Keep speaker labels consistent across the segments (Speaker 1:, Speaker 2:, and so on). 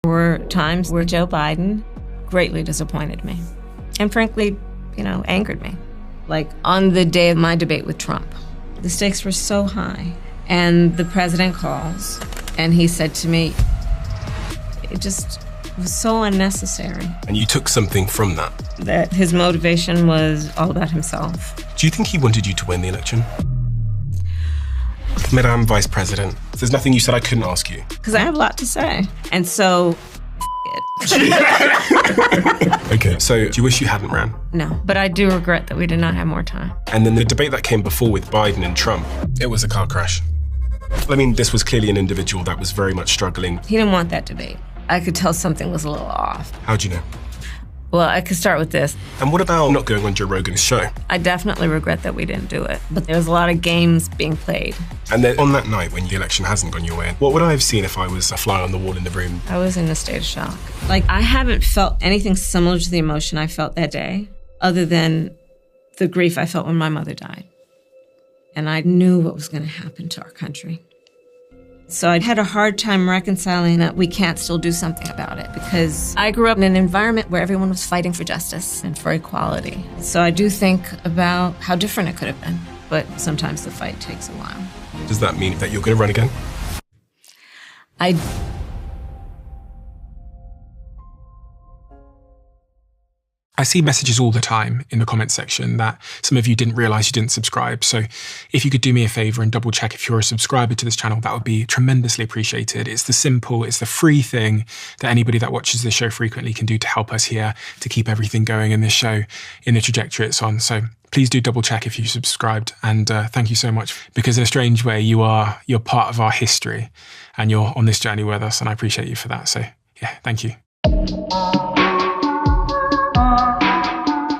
Speaker 1: There were times where Joe Biden greatly disappointed me and frankly, angered me. Like on the day of my debate with Trump, the stakes were so high and the president calls and he said to me, it just was so unnecessary.
Speaker 2: And you took something from that?
Speaker 1: That his motivation was all about himself.
Speaker 2: Do you think he wanted you to win the election? Madame Vice President, there's nothing you said I couldn't ask you.
Speaker 1: Because I have a lot to say. And so,
Speaker 2: Okay, so do you wish you hadn't ran?
Speaker 1: No, but I do regret that we did not have more time.
Speaker 2: And then the debate that came before with Biden and Trump, it was a car crash. I mean, this was clearly an individual that was very much struggling.
Speaker 1: He didn't want that debate. I could tell something was a little off.
Speaker 2: How'd you know?
Speaker 1: Well, I could start with this.
Speaker 2: And what about not going on Joe Rogan's show?
Speaker 1: I definitely regret that we didn't do it, but there was a lot of games being played.
Speaker 2: And then on that night when the election hasn't gone your way, what would I have seen if I was a fly on the wall in the room?
Speaker 1: I was in a state of shock. Like, I haven't felt anything similar to the emotion I felt that day, other than the grief I felt when my mother died. And I knew what was going to happen to our country. So I had a hard time reconciling that we can't still do something about it, because I grew up in an environment where everyone was fighting for justice and for equality. So I do think about how different it could have been, but sometimes the fight takes a while.
Speaker 2: Does that mean that you're going to run again?
Speaker 3: I see messages all the time in the comments section that some of you didn't realize you didn't subscribe. So if you could do me a favor and double check if you're a subscriber to this channel, that would be tremendously appreciated. It's the free thing that anybody that watches this show frequently can do to help us here, to keep everything going in this show in the trajectory it's on. So please do double check if you subscribed. And thank you so much, because in a strange way, you're part of our history and you're on this journey with us. And I appreciate you for that. So yeah, thank you.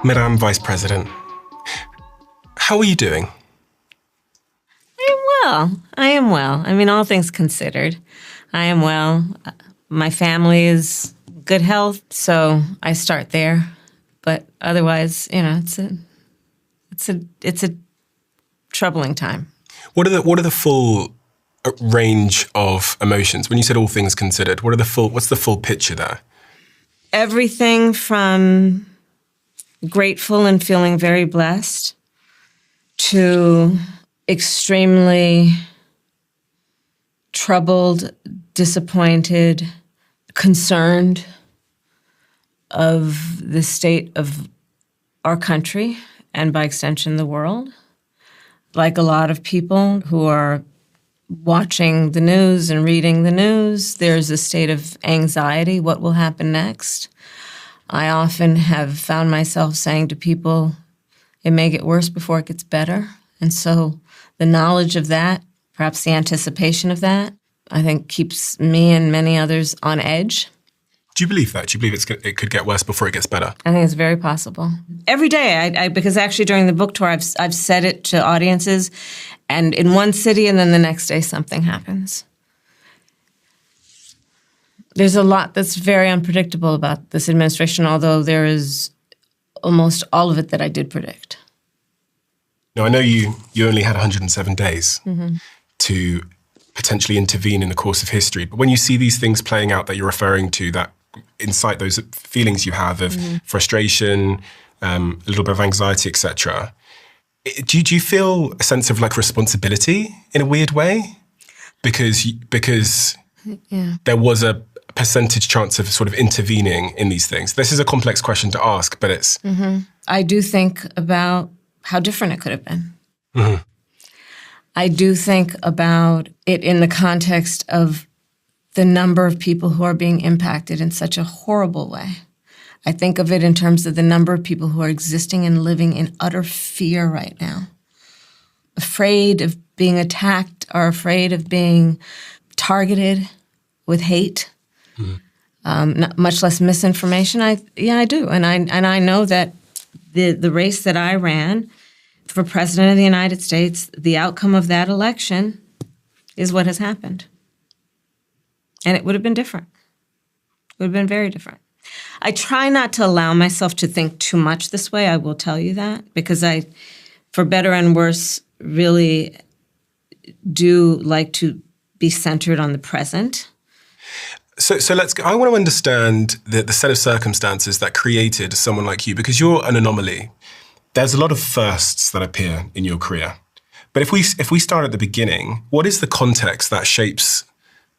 Speaker 2: Madame Vice President, how are you doing?
Speaker 1: I am well. I mean, all things considered, I am well. My family is good health, so I start there. But otherwise, it's a troubling time.
Speaker 2: What are the full range of emotions? When you said all things considered, what's the full picture there?
Speaker 1: Everything from grateful and feeling very blessed to extremely troubled, disappointed, concerned of the state of our country and by extension the world. Like a lot of people who are watching the news and reading the news, there's a state of anxiety. What will happen next? I often have found myself saying to people, it may get worse before it gets better. And so the knowledge of that, perhaps the anticipation of that, I think keeps me and many others on edge.
Speaker 2: Do you believe that? Do you believe it could get worse before it gets better?
Speaker 1: I think it's very possible. Every day, because actually during the book tour, I've said it to audiences, and in one city, and then the next day something happens. There's a lot that's very unpredictable about this administration, although there is almost all of it that I did predict.
Speaker 2: Now, I know you only had 107 days to potentially intervene in the course of history, but when you see these things playing out that you're referring to, that incite those feelings you have of frustration, a little bit of anxiety, etc., do you feel a sense of responsibility in a weird way? Because there was a percentage chance of sort of intervening in these things. This is a complex question to ask, but it's...
Speaker 1: I do think about how different it could have been. I do think about it in the context of the number of people who are being impacted in such a horrible way. I think of it in terms of the number of people who are existing and living in utter fear right now, afraid of being attacked or afraid of being targeted with hate. Not much less misinformation. I do, and I know that the race that I ran for president of the United States, the outcome of that election is what has happened, and it would have been different. It would have been very different. I try not to allow myself to think too much this way. I will tell you that, because I, for better and worse, really do like to be centered on the present.
Speaker 2: So I want to understand the set of circumstances that created someone like you, because you're an anomaly. There's a lot of firsts that appear in your career. But if we start at the beginning, what is the context that shapes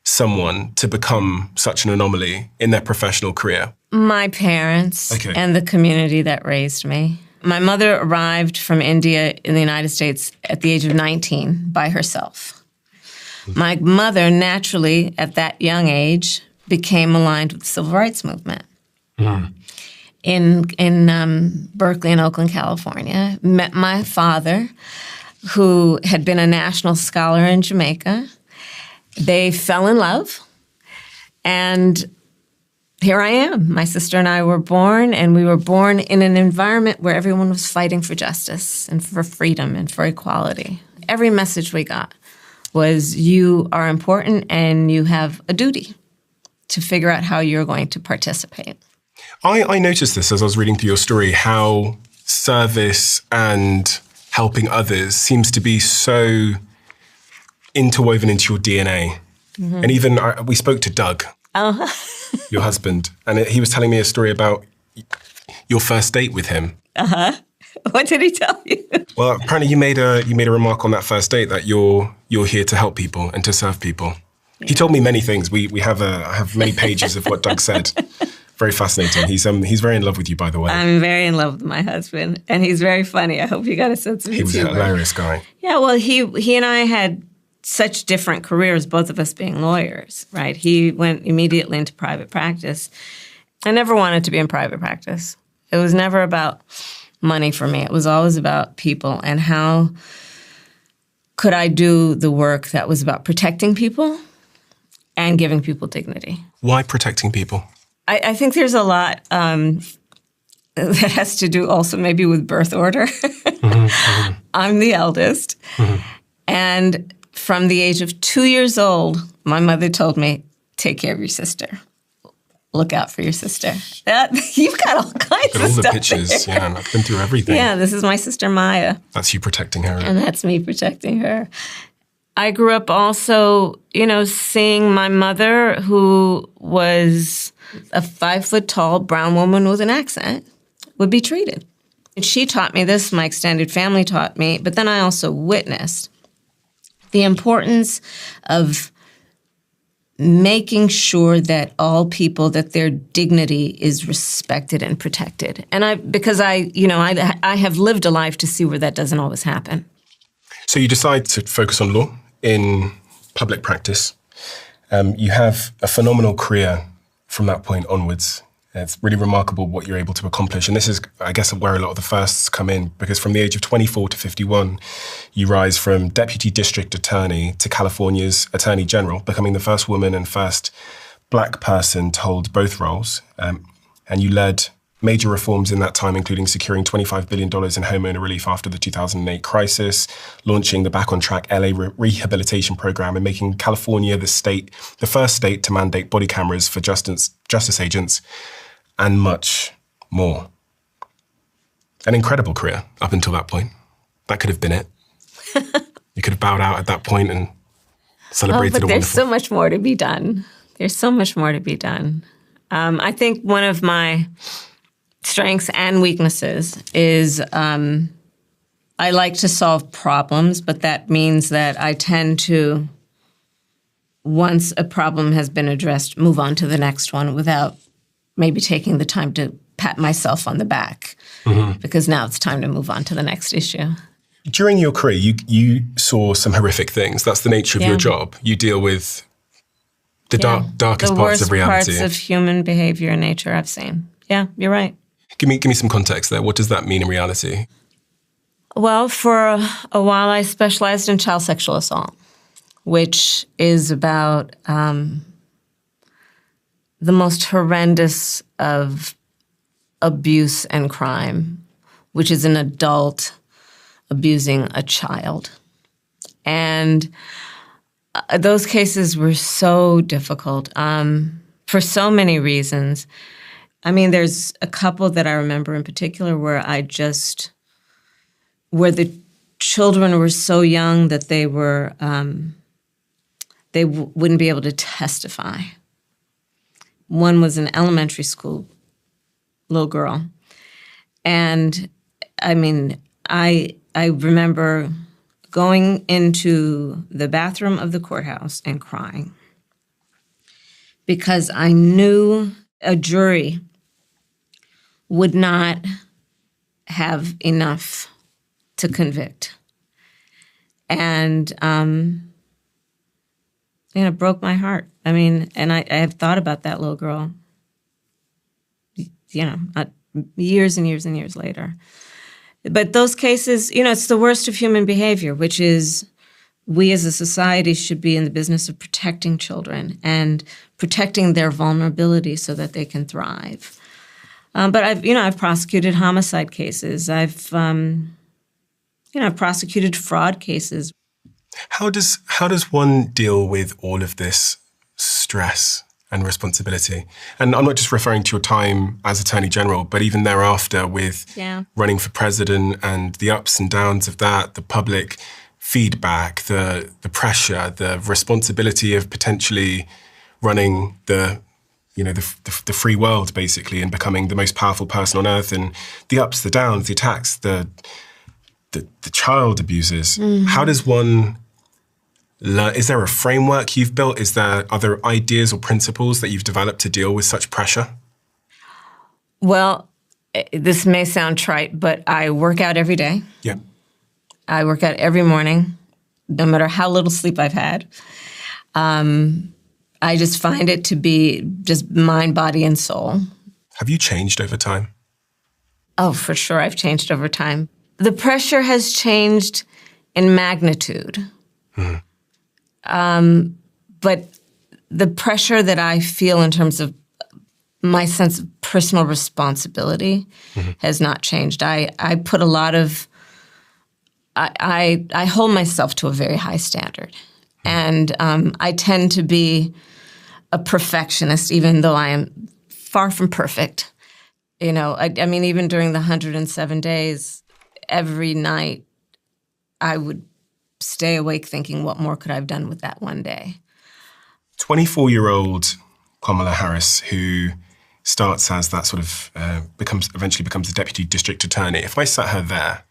Speaker 2: someone to become such an anomaly in their professional career?
Speaker 1: My parents and the community that raised me. My mother arrived from India in the United States at the age of 19 by herself. My mother, naturally, at that young age, became aligned with the civil rights movement. In Berkeley and Oakland, California, met my father, who had been a national scholar in Jamaica. They fell in love, and here I am. My sister and I were born, and we were born in an environment where everyone was fighting for justice and for freedom and for equality. Every message we got was, you are important and you have a duty to figure out how you're going to participate.
Speaker 2: I noticed this as I was reading through your story, how service and helping others seems to be so interwoven into your DNA. And even we spoke to Doug, your husband, and he was telling me a story about your first date with him.
Speaker 1: What did he tell you?
Speaker 2: Well, apparently you made a remark on that first date that you're here to help people and to serve people. Yeah. He told me many things. I have many pages of what Doug said. Very fascinating. He's very in love with you, by the way.
Speaker 1: I'm very in love with my husband, and he's very funny. I hope you got a sense of his humor.
Speaker 2: He was a hilarious guy.
Speaker 1: Yeah, well, he and I had such different careers, both of us being lawyers, right? He went immediately into private practice. I never wanted to be in private practice. It was never about money for me. It was always about people and how could I do the work that was about protecting people and giving people dignity.
Speaker 2: Why protecting people?
Speaker 1: I think there's a lot that has to do also maybe with birth order. I'm the eldest. And from the age of 2 years old, my mother told me, take care of your sister. Look out for your sister. You've got all kinds of
Speaker 2: all
Speaker 1: stuff
Speaker 2: the pictures,
Speaker 1: there.
Speaker 2: yeah, and I've been through everything.
Speaker 1: Yeah, this is my sister Maya.
Speaker 2: That's you protecting her.
Speaker 1: And that's me protecting her. I grew up also, seeing my mother, who was a 5-foot-tall brown woman with an accent, would be treated. And she taught me this, my extended family taught me, but then I also witnessed the importance of making sure that all people, that their dignity is respected and protected. And because I have lived a life to see where that doesn't always happen.
Speaker 2: So you decide to focus on law in public practice. You have a phenomenal career from that point onwards. It's really remarkable what you're able to accomplish. And this is, I guess, where a lot of the firsts come in, because from the age of 24 to 51, you rise from Deputy District Attorney to California's Attorney General, becoming the first woman and first Black person to hold both roles. And you led major reforms in that time, including securing $25 billion in homeowner relief after the 2008 crisis, launching the Back on Track LA rehabilitation program, and making California the first state to mandate body cameras for justice agents, and much more. An incredible career up until that point. That could have been it. You could have bowed out at that point and celebrated
Speaker 1: but there's so much more to be done. There's so much more to be done. I think one of my strengths and weaknesses is I like to solve problems, but that means that I tend to, once a problem has been addressed, move on to the next one without maybe taking the time to pat myself on the back, because now it's time to move on to the next issue.
Speaker 2: During your career, you saw some horrific things. That's the nature of your job. You deal with the darkest parts of reality.
Speaker 1: The worst parts of human behavior and nature I've seen. Yeah, you're right.
Speaker 2: Give me some context there. What does that mean in reality?
Speaker 1: Well, for a while I specialized in child sexual assault, which is about the most horrendous of abuse and crime, which is an adult abusing a child. And those cases were so difficult for so many reasons. I mean, there's a couple that I remember in particular where the children were so young that they wouldn't be able to testify. One was an elementary school little girl. And I mean, I remember going into the bathroom of the courthouse and crying because I knew a jury would not have enough to convict. And, it broke my heart. I mean, and I have thought about that little girl, years and years and years later. But those cases, it's the worst of human behavior, which is we as a society should be in the business of protecting children and protecting their vulnerability so that they can thrive. But I've prosecuted homicide cases. I've prosecuted fraud cases.
Speaker 2: How does one deal with all of this stress and responsibility? And I'm not just referring to your time as Attorney General, but even thereafter with running for president and the ups and downs of that, the public feedback, the pressure, the responsibility of potentially running the free world, basically, and becoming the most powerful person on earth, and the ups, the downs, the attacks, the child abusers. How does one learn? Is there a framework you've built? Is there other ideas or principles that you've developed to deal with such pressure?
Speaker 1: Well, this may sound trite, but I work out every day.
Speaker 2: Yeah.
Speaker 1: I work out every morning, no matter how little sleep I've had. I just find it to be just mind, body, and soul.
Speaker 2: Have you changed over time?
Speaker 1: Oh, for sure, I've changed over time. The pressure has changed in magnitude. But the pressure that I feel in terms of my sense of personal responsibility has not changed. I put a lot of, I hold myself to a very high standard. And I tend to be a perfectionist, even though I am far from perfect. I mean, even during the 107 days, every night I would stay awake thinking, what more could I have done with that one day?
Speaker 2: 24-year-old Kamala Harris, who starts as that sort of, eventually becomes the deputy district attorney. If I sat her there,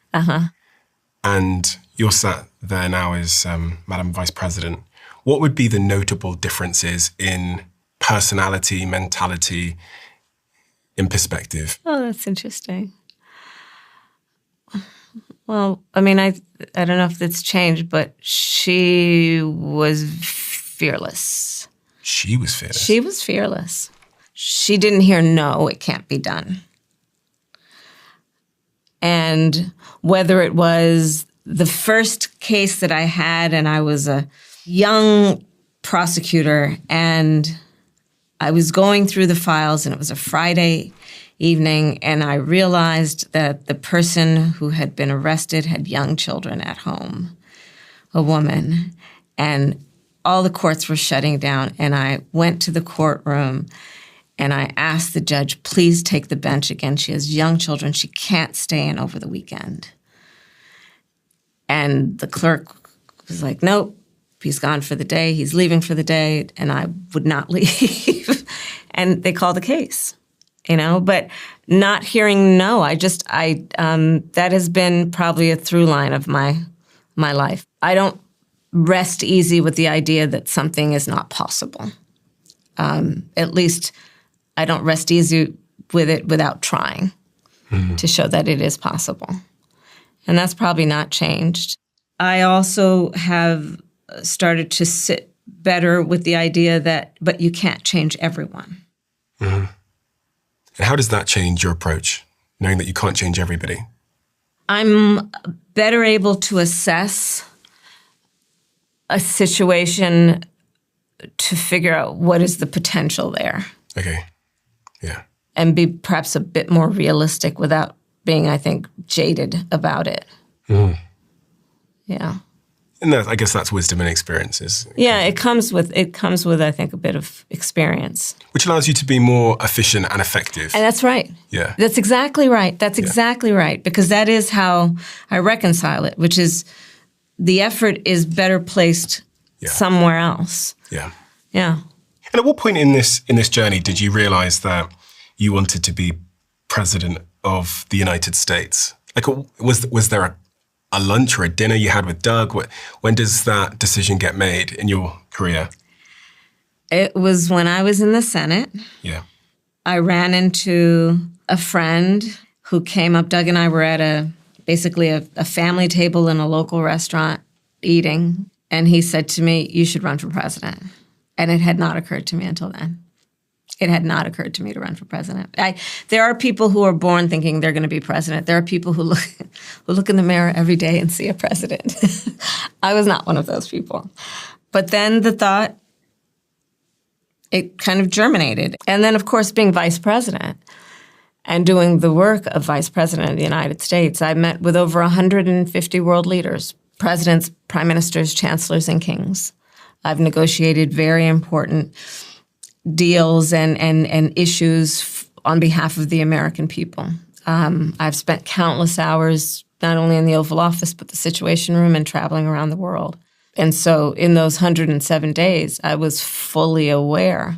Speaker 2: and you're sat there now as Madam Vice President, what would be the notable differences in personality, mentality, in perspective?
Speaker 1: Oh, that's interesting. Well, I mean, I don't know if that's changed, but she was fearless.
Speaker 2: She was fearless?
Speaker 1: She was fearless. She didn't hear, no, it can't be done. And whether it was the first case that I had and I was a young prosecutor and I was going through the files and it was a Friday evening and I realized that the person who had been arrested had young children at home, a woman, and all the courts were shutting down. And I went to the courtroom and I asked the judge, please take the bench again. She has young children. She can't stay in over the weekend. And the clerk was like, nope, he's gone for the day. He's leaving for the day. And I would not leave. And they called the case, but not hearing no. That has been probably a through line of my life. I don't rest easy with the idea that something is not possible. At least I don't rest easy with it without trying to show that it is possible. And that's probably not changed. I also have started to sit better with the idea that, but you can't change everyone.
Speaker 2: And how does that change your approach, knowing that you can't change everybody?
Speaker 1: I'm better able to assess a situation to figure out what is the potential there.
Speaker 2: Okay, yeah.
Speaker 1: And be perhaps a bit more realistic without being, I think, jaded about it. Yeah.
Speaker 2: And I guess that's wisdom and experiences.
Speaker 1: Yeah, it comes with, I think, a bit of experience.
Speaker 2: Which allows you to be more efficient and effective.
Speaker 1: And that's right.
Speaker 2: Yeah.
Speaker 1: That's exactly right. That's exactly right. Because that is how I reconcile it, which is the effort is better placed somewhere else.
Speaker 2: Yeah.
Speaker 1: Yeah.
Speaker 2: And at what point in this journey did you realize that you wanted to be president of the United States? Like, was there a lunch or a dinner you had with Doug? When does that decision get made in your career?
Speaker 1: It was when I was in the Senate.
Speaker 2: Yeah.
Speaker 1: I ran into a friend who came up. Doug and I were at basically a family table in a local restaurant eating. And he said to me, "You should run for president." And it had not occurred to me until then. It had not occurred to me to run for president. There are people who are born thinking they're going to be president. There are people who look in the mirror every day and see a president. I was not one of those people. But then the thought, it kind of germinated. And then, of course, being vice president and doing the work of vice president of the United States, I met with over 150 world leaders, presidents, prime ministers, chancellors, and kings. I've negotiated very important deals and issues on behalf of the American people. I've spent countless hours, not only in the Oval Office, but the Situation Room and traveling around the world. And so in those 107 days, I was fully aware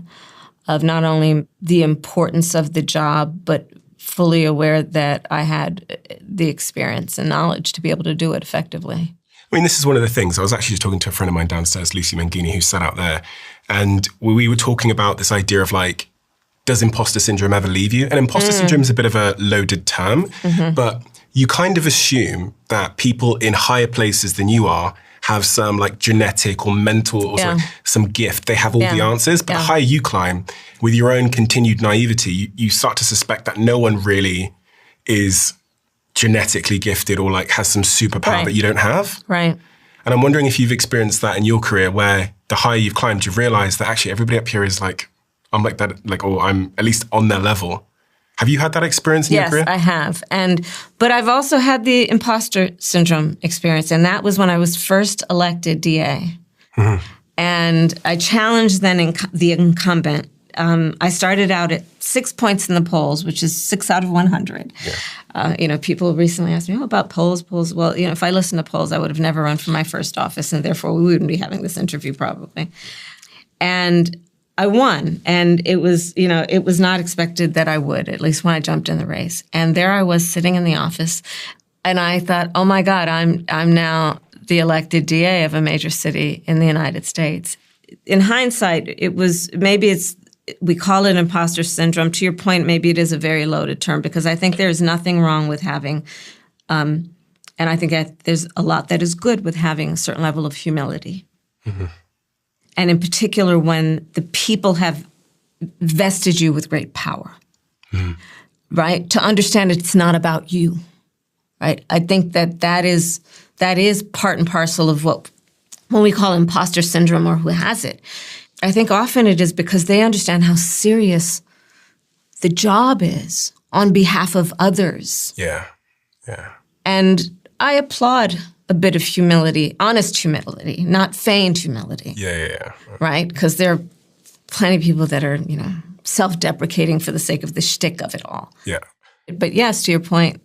Speaker 1: of not only the importance of the job, but fully aware that I had the experience and knowledge to be able to do it effectively.
Speaker 2: I mean, this is one of the things. I was actually just talking to a friend of mine downstairs, Lucy Mangini, who sat out there. And we were talking about this idea of like, does imposter syndrome ever leave you? And imposter syndrome is a bit of a loaded term, but you kind of assume that people in higher places than you are have some like genetic or mental or some gift. They have all the answers. But the higher you climb, with your own continued naivety, you start to suspect that no one really is genetically gifted or like has some superpower that you don't have.
Speaker 1: Right.
Speaker 2: And I'm wondering if you've experienced that in your career, where the higher you've climbed, you've realized that actually everybody up here is like, I'm like that, like, or I'm at least on their level. Have you had that experience in your career?
Speaker 1: Yes, I have. But I've also had the imposter syndrome experience, and that was when I was first elected DA. And I challenged then the incumbent. I started out at 6 points in the polls, which is 6 out of 100. People recently asked me, about polls? Well, if I listened to polls, I would have never run for my first office, and therefore we wouldn't be having this interview probably. And I won, and it was not expected that I would, at least when I jumped in the race. And there I was sitting in the office, and I thought, oh my God, I'm now the elected DA of a major city in the United States. In hindsight, we call it imposter syndrome. To your point, maybe it is a very loaded term, because I think there's nothing wrong with having, and I think there's a lot that is good with having a certain level of humility. And in particular, when the people have vested you with great power, right? To understand it's not about you, right? I think that is part and parcel of what when we call imposter syndrome, or who has it. I think often it is because they understand how serious the job is on behalf of others.
Speaker 2: Yeah.
Speaker 1: And I applaud a bit of humility, honest humility, not feigned humility.
Speaker 2: Yeah.
Speaker 1: Right? Because there are plenty of people that are, self-deprecating for the sake of the shtick of it all.
Speaker 2: Yeah.
Speaker 1: But yes, to your point,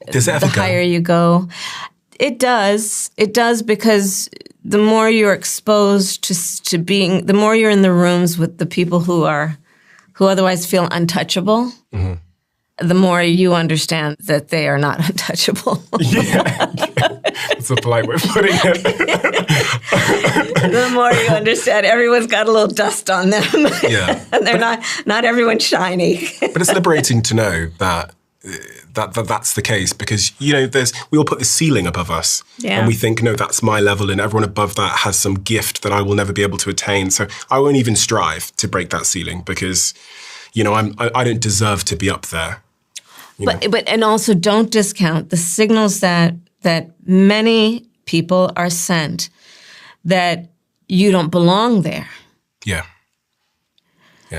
Speaker 2: does it ever
Speaker 1: the higher you go, it does. It does, because the more you're exposed to being, the more you're in the rooms with the people who otherwise feel untouchable, the more you understand that they are not untouchable.
Speaker 2: Yeah. It's a polite way of putting it.
Speaker 1: The more you understand, everyone's got a little dust on them.
Speaker 2: Yeah.
Speaker 1: And they're not everyone's shiny.
Speaker 2: But it's liberating to know that that's the case, because, we all put this ceiling above us, and we think, no, that's my level, and everyone above that has some gift that I will never be able to attain. So I won't even strive to break that ceiling, because, I don't deserve to be up there.
Speaker 1: But and also don't discount the signals that many people are sent that you don't belong there.
Speaker 2: Yeah.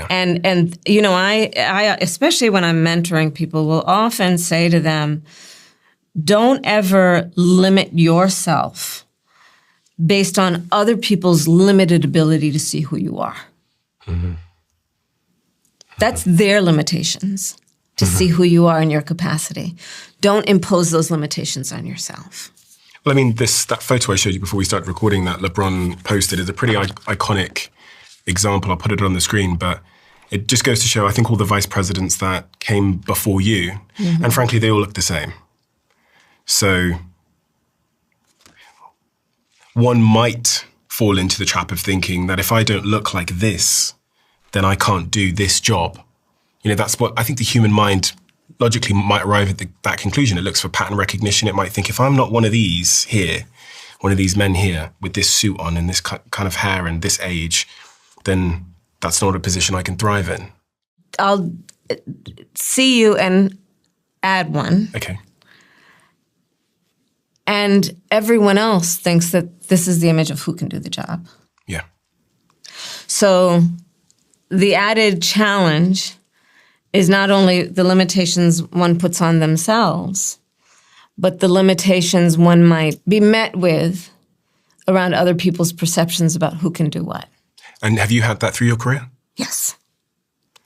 Speaker 1: And I especially when I'm mentoring people, will often say to them, don't ever limit yourself based on other people's limited ability to see who you are. That's their limitations, to see who you are in your capacity. Don't impose those limitations on yourself.
Speaker 2: Well, I mean, that photo I showed you before we started recording that LeBron posted is a pretty iconic example. I'll put it on the screen, but it just goes to show, I think, all the vice presidents that came before you, and frankly, they all look the same. So one might fall into the trap of thinking that if I don't look like this, then I can't do this job. You know, that's what I think the human mind logically might arrive at that conclusion. It looks for pattern recognition. It might think, if I'm not one of these here, one of these men here with this suit on and this kind of hair and this age, then that's not a position I can thrive in.
Speaker 1: I'll see you and add one.
Speaker 2: Okay.
Speaker 1: And everyone else thinks that this is the image of who can do the job.
Speaker 2: Yeah.
Speaker 1: So the added challenge is not only the limitations one puts on themselves, but the limitations one might be met with around other people's perceptions about who can do what.
Speaker 2: And have you had that through your career?
Speaker 1: Yes.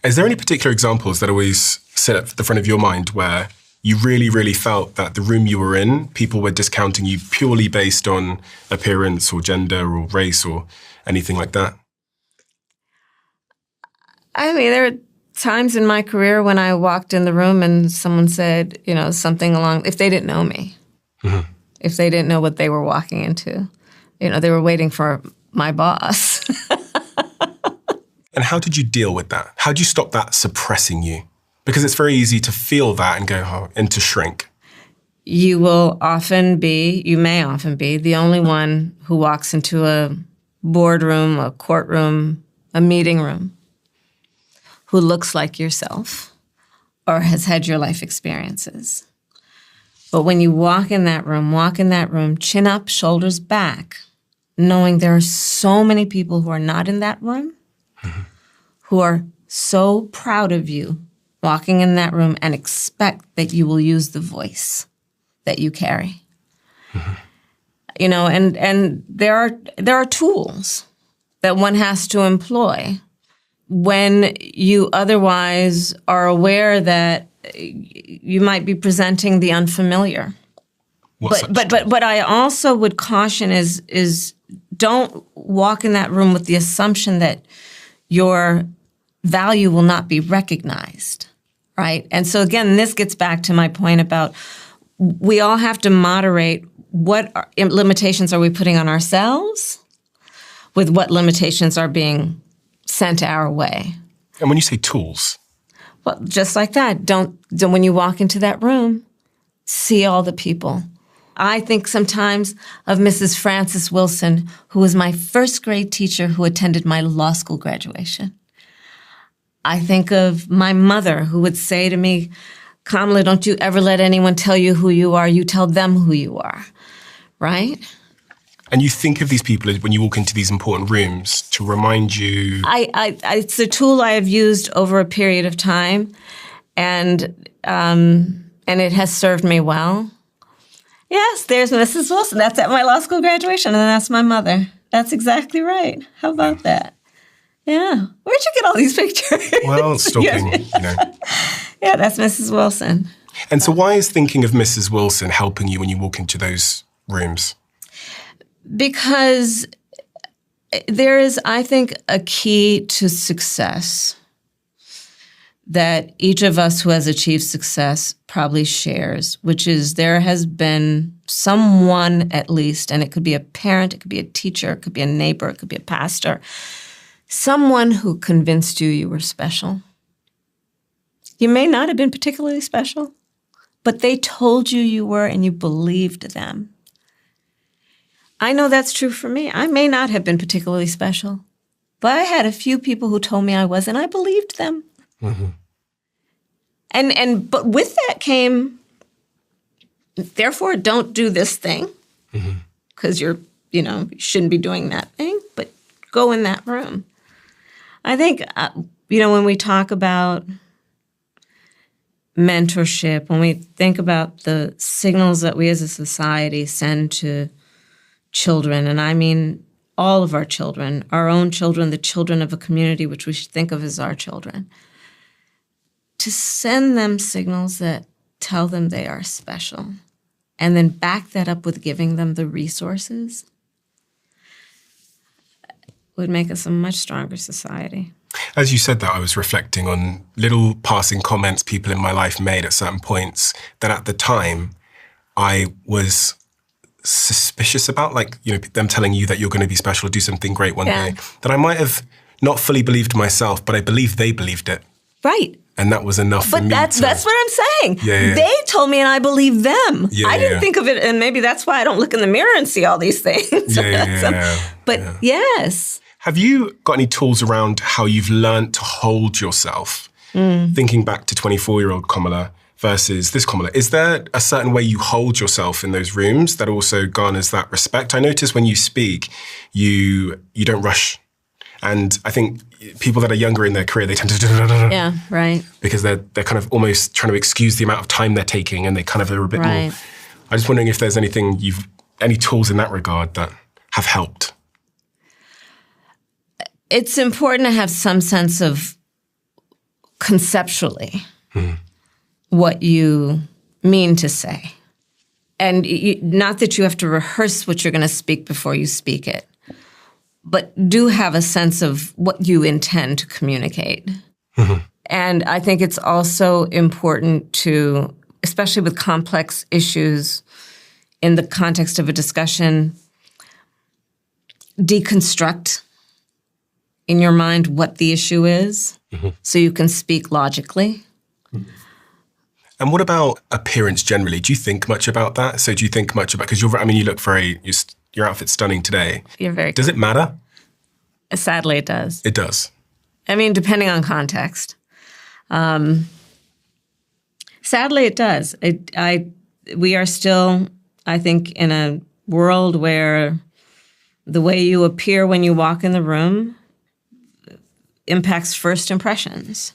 Speaker 2: Is there any particular examples that always sit at the front of your mind where you really, really felt that the room you were in, people were discounting you purely based on appearance or gender or race or anything like that?
Speaker 1: I mean, there are times in my career when I walked in the room and someone said, you know, something along, if they didn't know me, if they didn't know what they were walking into, you know, they were waiting for my boss.
Speaker 2: And how did you deal with that? How did you stop that suppressing you? Because it's very easy to feel that and go, oh, and to shrink.
Speaker 1: You may often be the only one who walks into a boardroom, a courtroom, a meeting room, who looks like yourself or has had your life experiences. But when you walk in that room, chin up, shoulders back, knowing there are so many people who are not in that room, who are so proud of you walking in that room and expect that you will use the voice that you carry. You know, and there are tools that one has to employ when you otherwise are aware that you might be presenting the unfamiliar. But I also would caution is don't walk in that room with the assumption that your value will not be recognized, right? And so again, this gets back to my point about we all have to moderate what limitations are we putting on ourselves with what limitations are being sent our way.
Speaker 2: And when you say tools?
Speaker 1: Well, just like that. Don't when you walk into that room, see all the people. I think sometimes of Mrs. Frances Wilson, who was my first grade teacher who attended my law school graduation. I think of my mother who would say to me, Kamala, don't you ever let anyone tell you who you are. You tell them who you are, right?
Speaker 2: And you think of these people when you walk into these important rooms to remind you...
Speaker 1: It's a tool I have used over a period of time, and it has served me well. Yes, there's Mrs. Wilson. That's at my law school graduation, and that's my mother. That's exactly right. How about that? Yeah. Where'd you get all these pictures?
Speaker 2: Well, stalking, you know.
Speaker 1: Yeah, that's Mrs. Wilson.
Speaker 2: And so why is thinking of Mrs. Wilson helping you when you walk into those rooms?
Speaker 1: Because there is, I think, a key to success that each of us who has achieved success probably shares, which is there has been someone at least, and it could be a parent, it could be a teacher, it could be a neighbor, it could be a pastor, someone who convinced you were special. You may not have been particularly special, but they told you were and you believed them. I know that's true for me. I may not have been particularly special, but I had a few people who told me I was, and I believed them. But with that came, therefore, don't do this thing because you shouldn't be doing that thing, but go in that room. I think, when we talk about mentorship, when we think about the signals that we as a society send to children, and I mean all of our children, our own children, the children of a community, which we should think of as our children, to send them signals that tell them they are special, and then back that up with giving them the resources. would make us a much stronger society.
Speaker 2: As you said that, I was reflecting on little passing comments people in my life made at certain points that at the time I was suspicious about, like, you know, them telling you that you're going to be special or do something great one day, that I might have not fully believed myself, but I believe they believed it.
Speaker 1: Right.
Speaker 2: And that was enough for me.
Speaker 1: But that's what I'm saying.
Speaker 2: Yeah.
Speaker 1: They told me and I believed them. I didn't think of it, and maybe that's why I don't look in the mirror and see all these things. But yes.
Speaker 2: Have you got any tools around how you've learned to hold yourself, thinking back to 24-year-old Kamala versus this Kamala? Is there a certain way you hold yourself in those rooms that also garners that respect? I notice when you speak, you don't rush. And I think people that are younger in their career, they tend to
Speaker 1: yeah, right,
Speaker 2: because they're kind of almost trying to excuse the amount of time they're taking, and they kind of are a bit more. I'm just wondering if there's any tools in that regard that have helped.
Speaker 1: It's important to have some sense of conceptually what you mean to say. And not that you have to rehearse what you're going to speak before you speak it, but do have a sense of what you intend to communicate. And I think it's also important to, especially with complex issues in the context of a discussion, deconstruct in your mind what the issue is so you can speak logically.
Speaker 2: And what about appearance generally? Do you think much about that? So do you think much about, because you look your outfit's stunning today.
Speaker 1: You're very
Speaker 2: Does it matter?
Speaker 1: Sadly, it does.
Speaker 2: It does.
Speaker 1: I mean, depending on context. Sadly, it does. We are still, I think, in a world where the way you appear when you walk in the room impacts first impressions,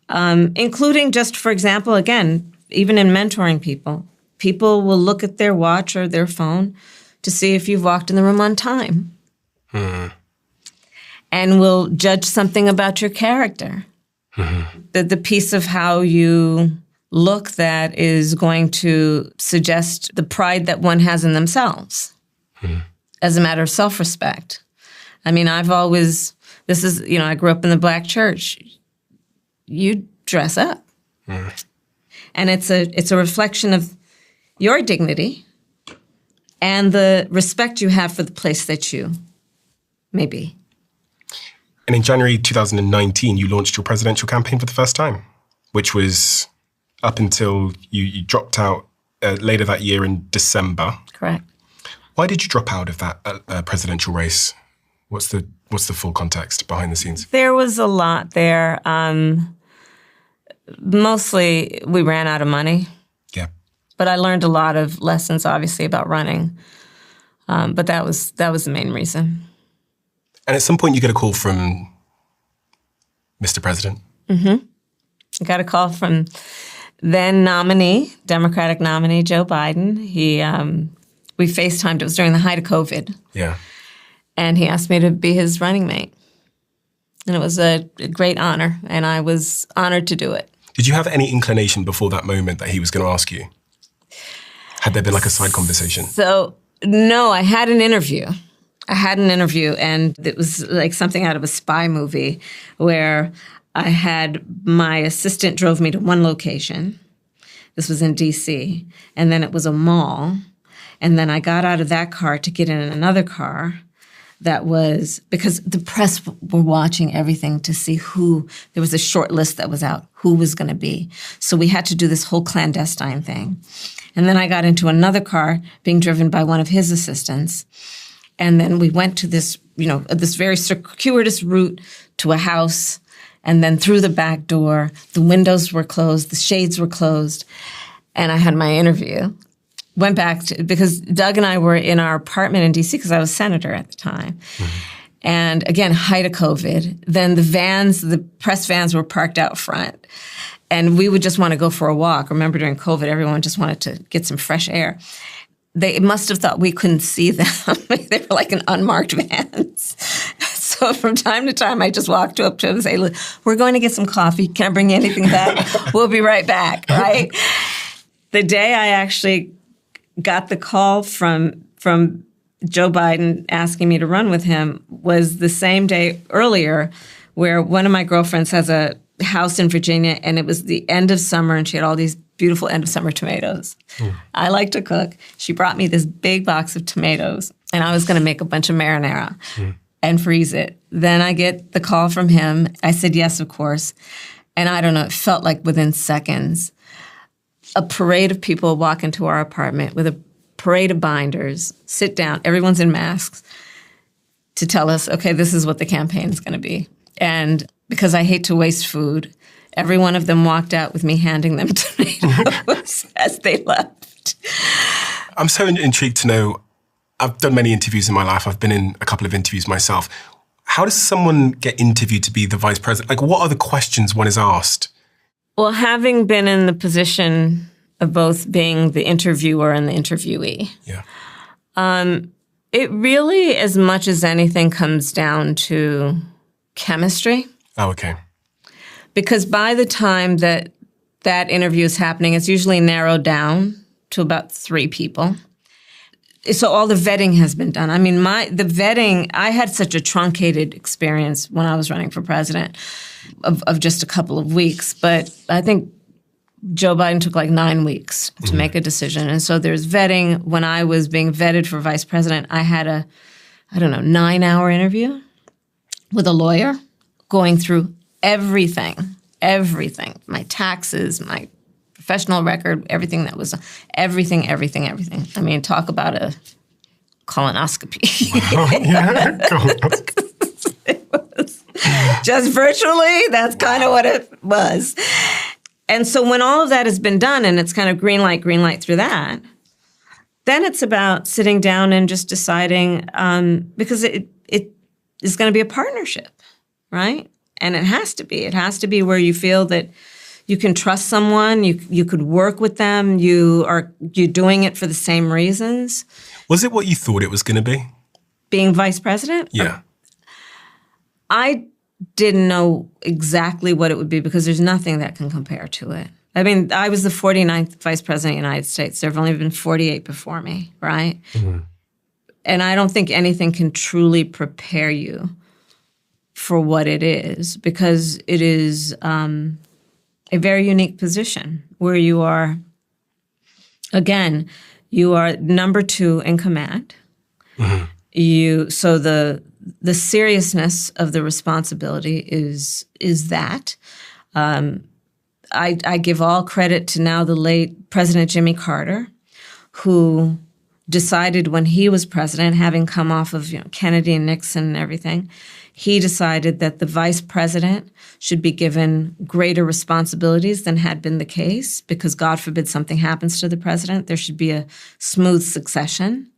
Speaker 1: including just, for example, again, even in mentoring people will look at their watch or their phone to see if you've walked in the room on time. And will judge something about your character. The piece of how you look that is going to suggest the pride that one has in themselves as a matter of self-respect. I mean, I grew up in the Black church. You dress up. And it's a reflection of your dignity and the respect you have for the place that you may be.
Speaker 2: And in January 2019, you launched your presidential campaign for the first time, which was up until you dropped out later that year in December.
Speaker 1: Correct.
Speaker 2: Why did you drop out of that presidential race? What's the full context behind the scenes?
Speaker 1: There was a lot there. Mostly, we ran out of money.
Speaker 2: Yeah.
Speaker 1: But I learned a lot of lessons, obviously, about running. But that was the main reason.
Speaker 2: And at some point, you get a call from Mr. President.
Speaker 1: I got a call from then Democratic nominee, Joe Biden. We FaceTimed. It was during the height of COVID.
Speaker 2: Yeah.
Speaker 1: And he asked me to be his running mate. And it was a great honor, and I was honored to do it.
Speaker 2: Did you have any inclination before that moment that he was going to ask you? Had there been like a side conversation?
Speaker 1: So, no, I had an interview. And it was like something out of a spy movie where I had my assistant drove me to one location. This was in D.C. And then it was a mall. And then I got out of that car to get in another car that was, because the press were watching everything to see there was a short list that was out, who was going to be. So we had to do this whole clandestine thing. And then I got into another car being driven by one of his assistants. And then we went to this, this very circuitous route to a house. And then through the back door, the windows were closed, the shades were closed. And I had my interview. Went back because Doug and I were in our apartment in D.C. because I was senator at the time. And again, height of COVID. Then the press vans were parked out front. And we would just want to go for a walk. Remember during COVID, everyone just wanted to get some fresh air. They must have thought we couldn't see them. They were like in unmarked vans. So from time to time, I just walked up to them and say, "Look, we're going to get some coffee. Can I bring you anything back? We'll be right back," right? The day I actually got the call from Joe Biden asking me to run with him was the same day earlier where one of my girlfriends has a house in Virginia, and it was the end of summer, and she had all these beautiful end of summer tomatoes. I like to cook. She brought me this big box of tomatoes, and I was going to make a bunch of marinara and freeze it. Then I get the call from him. I said yes, of course. And I don't know, it felt like within seconds, a parade of people walk into our apartment with a parade of binders, sit down, everyone's in masks, to tell us, okay, this is what the campaign is going to be. And because I hate to waste food, every one of them walked out with me handing them tomatoes as they left.
Speaker 2: I'm so intrigued to know, I've done many interviews in my life. I've been in a couple of interviews myself. How does someone get interviewed to be the vice president? Like, what are the questions one is asked?
Speaker 1: Well, having been in the position of both being the interviewer and the interviewee, it really, as much as anything, comes down to chemistry.
Speaker 2: Oh, okay.
Speaker 1: Because by the time that that interview is happening, it's usually narrowed down to about 3 people. So all the vetting has been done. I mean, the vetting, I had such a truncated experience when I was running for president of just a couple of weeks. But I think Joe Biden took like 9 weeks to make a decision. And so there's vetting. When I was being vetted for vice president, I had a, 9-hour interview with a lawyer going through everything, my taxes, my professional record, everything that was, everything. I mean, talk about a colonoscopy. It was just virtually, that's kind of what it was. And so when all of that has been done and it's kind of green light through that, then it's about sitting down and just deciding, because it is going to be a partnership, right? And it has to be. It has to be where you feel that you can trust someone, you could work with them, you're doing it for the same reasons.
Speaker 2: Was it what you thought it was going to be?
Speaker 1: Being vice president?
Speaker 2: Yeah.
Speaker 1: I didn't know exactly what it would be because there's nothing that can compare to it. I mean, I was the 49th vice president of the United States. There have only been 48 before me, right? Mm-hmm. And I don't think anything can truly prepare you for what it is, because it is a very unique position where you are, again, you are number 2 in command. Mm-hmm. So the seriousness of the responsibility is that. I give all credit to now the late President Jimmy Carter, who decided when he was president, having come off of Kennedy and Nixon and everything, he decided that the vice president should be given greater responsibilities than had been the case, because God forbid something happens to the president. There should be a smooth succession.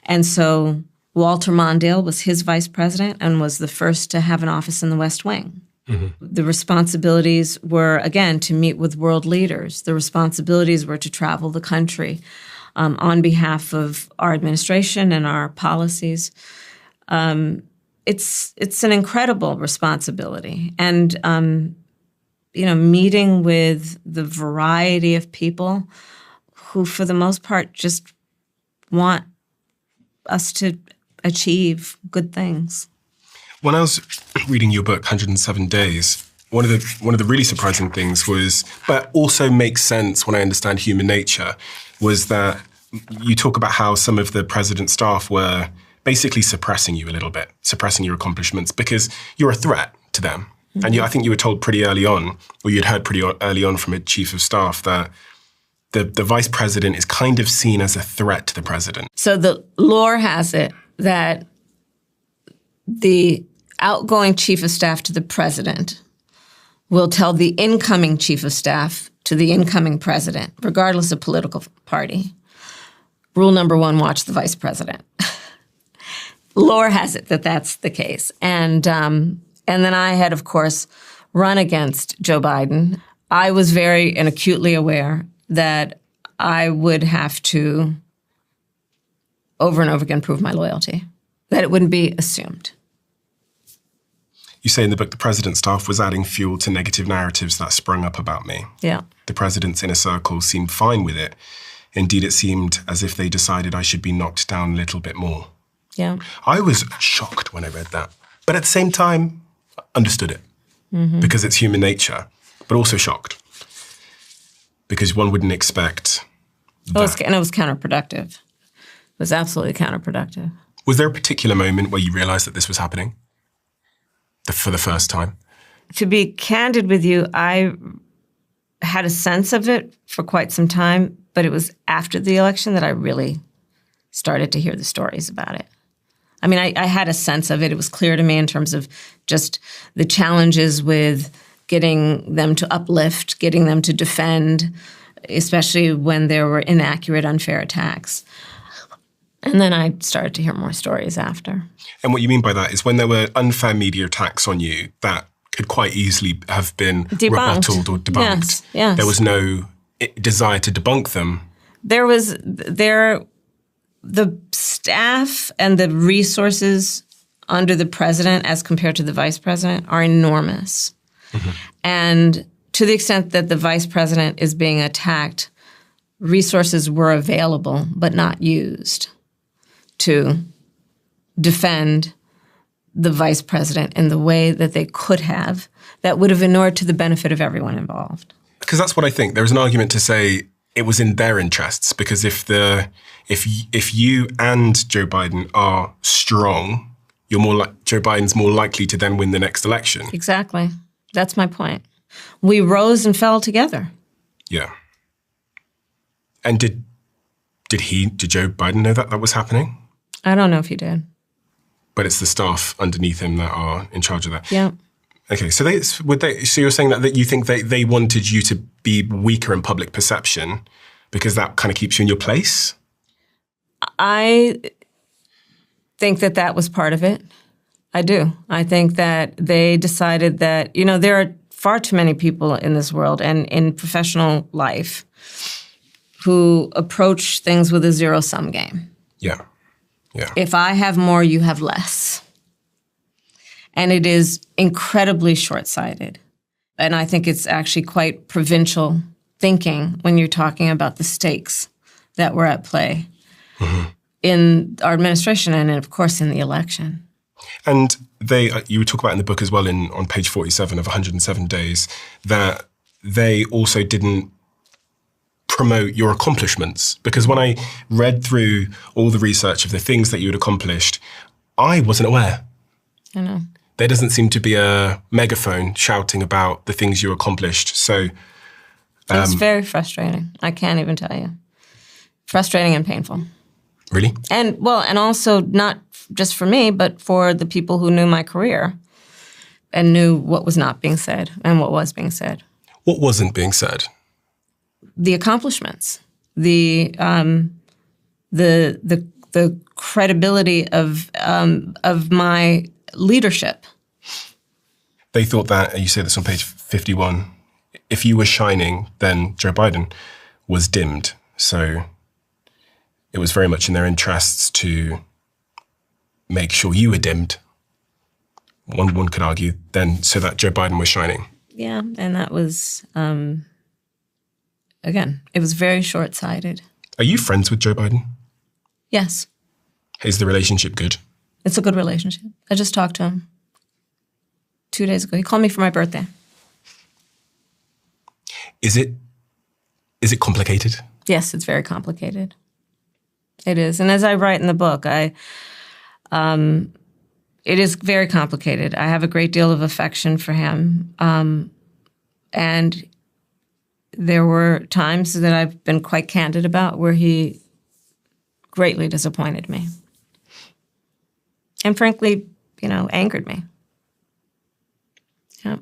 Speaker 1: And so Walter Mondale was his vice president and was the first to have an office in the West Wing. Mm-hmm. The responsibilities were, again, to meet with world leaders. The responsibilities were to travel the country on behalf of our administration and our policies. It's an incredible responsibility. And, meeting with the variety of people who, for the most part, just want us to achieve good things.
Speaker 2: When I was reading your book, 107 Days, one of the really surprising things was, but also makes sense when I understand human nature, was that you talk about how some of the president's staff were basically suppressing you a little bit, suppressing your accomplishments, because you're a threat to them. Mm-hmm. And I think you were told pretty early on, or you'd heard pretty early on from a chief of staff, that the vice president is kind of seen as a threat to the president.
Speaker 1: So the lore has it that the outgoing chief of staff to the president will tell the incoming chief of staff to the incoming president, regardless of political party. Rule number 1, watch the vice president. Lore has it that that's the case. And then I had, of course, run against Joe Biden. I was very and acutely aware that I would have to over and over again prove my loyalty, that it wouldn't be assumed.
Speaker 2: You say in the book, the president's staff was adding fuel to negative narratives that sprung up about me.
Speaker 1: Yeah.
Speaker 2: The president's inner circle seemed fine with it. Indeed, it seemed as if they decided I should be knocked down a little bit more.
Speaker 1: Yeah.
Speaker 2: I was shocked when I read that. But at the same time, understood it. Because it's human nature. But also shocked. Because one wouldn't expect that.
Speaker 1: And it was counterproductive. It was absolutely counterproductive.
Speaker 2: Was there a particular moment where you realized that this was happening? For the first time?
Speaker 1: To be candid with you, I had a sense of it for quite some time, but it was after the election that I really started to hear the stories about it. I mean, I had a sense of it. It was clear to me in terms of just the challenges with getting them to uplift, getting them to defend, especially when there were inaccurate, unfair attacks. And then I started to hear more stories after.
Speaker 2: And what you mean by that is when there were unfair media attacks on you that could quite easily have been rebutted or debunked.
Speaker 1: Yes.
Speaker 2: There was no desire to debunk them.
Speaker 1: The staff and the resources under the president as compared to the vice president are enormous. And to the extent that the vice president is being attacked, resources were available but not used to defend the vice president in the way that they could have that would have inured to the benefit of everyone involved.
Speaker 2: Because that's what I think. There's an argument to say it was in their interests, because if you and Joe Biden are strong, Joe Biden's more likely to then win the next election.
Speaker 1: Exactly. That's my point. We rose and fell together.
Speaker 2: Yeah. And did Joe Biden know that was happening?
Speaker 1: I don't know if he did.
Speaker 2: But it's the staff underneath him that are in charge of that.
Speaker 1: Yeah.
Speaker 2: Okay, so so you're saying that you think they wanted you to be weaker in public perception because that kind of keeps you in your place?
Speaker 1: I think that was part of it. I do. I think that they decided that, there are far too many people in this world and in professional life who approach things with a zero-sum game.
Speaker 2: Yeah. Yeah.
Speaker 1: If I have more, you have less. And it is incredibly short-sighted. And I think it's actually quite provincial thinking when you're talking about the stakes that were at play in our administration and, of course, in the election.
Speaker 2: And you talk about in the book as well on page 47 of 107 Days that they also didn't promote your accomplishments. Because when I read through all the research of the things that you had accomplished, I wasn't aware.
Speaker 1: I know.
Speaker 2: There doesn't seem to be a megaphone shouting about the things you accomplished. So
Speaker 1: it's very frustrating. I can't even tell you. Frustrating and painful.
Speaker 2: Really?
Speaker 1: And also not just for me, but for the people who knew my career and knew what was not being said and what was being said.
Speaker 2: What wasn't being said?
Speaker 1: The accomplishments, the credibility of my leadership.
Speaker 2: They thought that, you say this on page 51, if you were shining, then Joe Biden was dimmed. So it was very much in their interests to make sure you were dimmed. One could argue then so that Joe Biden was shining.
Speaker 1: Yeah, and that was, again, it was very short-sighted.
Speaker 2: Are you friends with Joe Biden?
Speaker 1: Yes.
Speaker 2: Is the relationship good?
Speaker 1: It's a good relationship. I just talked to him 2 days ago. He called me for my birthday.
Speaker 2: Is it complicated?
Speaker 1: Yes, it's very complicated. It is. And as I write in the book, it is very complicated. I have a great deal of affection for him. And there were times that I've been quite candid about where he greatly disappointed me. And frankly, angered me. Yeah.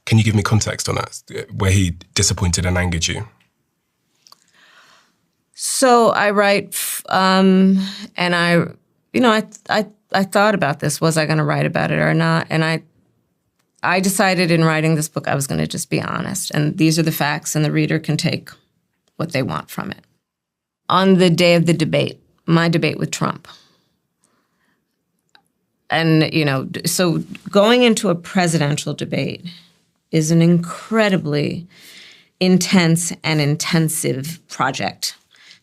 Speaker 2: Can you give me context on that, where he disappointed and angered you?
Speaker 1: So I write, and I thought about this. Was I going to write about it or not? And I decided in writing this book I was going to just be honest. And these are the facts, and the reader can take what they want from it. On the day of the debate, my debate with Trump, and, so going into a presidential debate is an incredibly intense and intensive project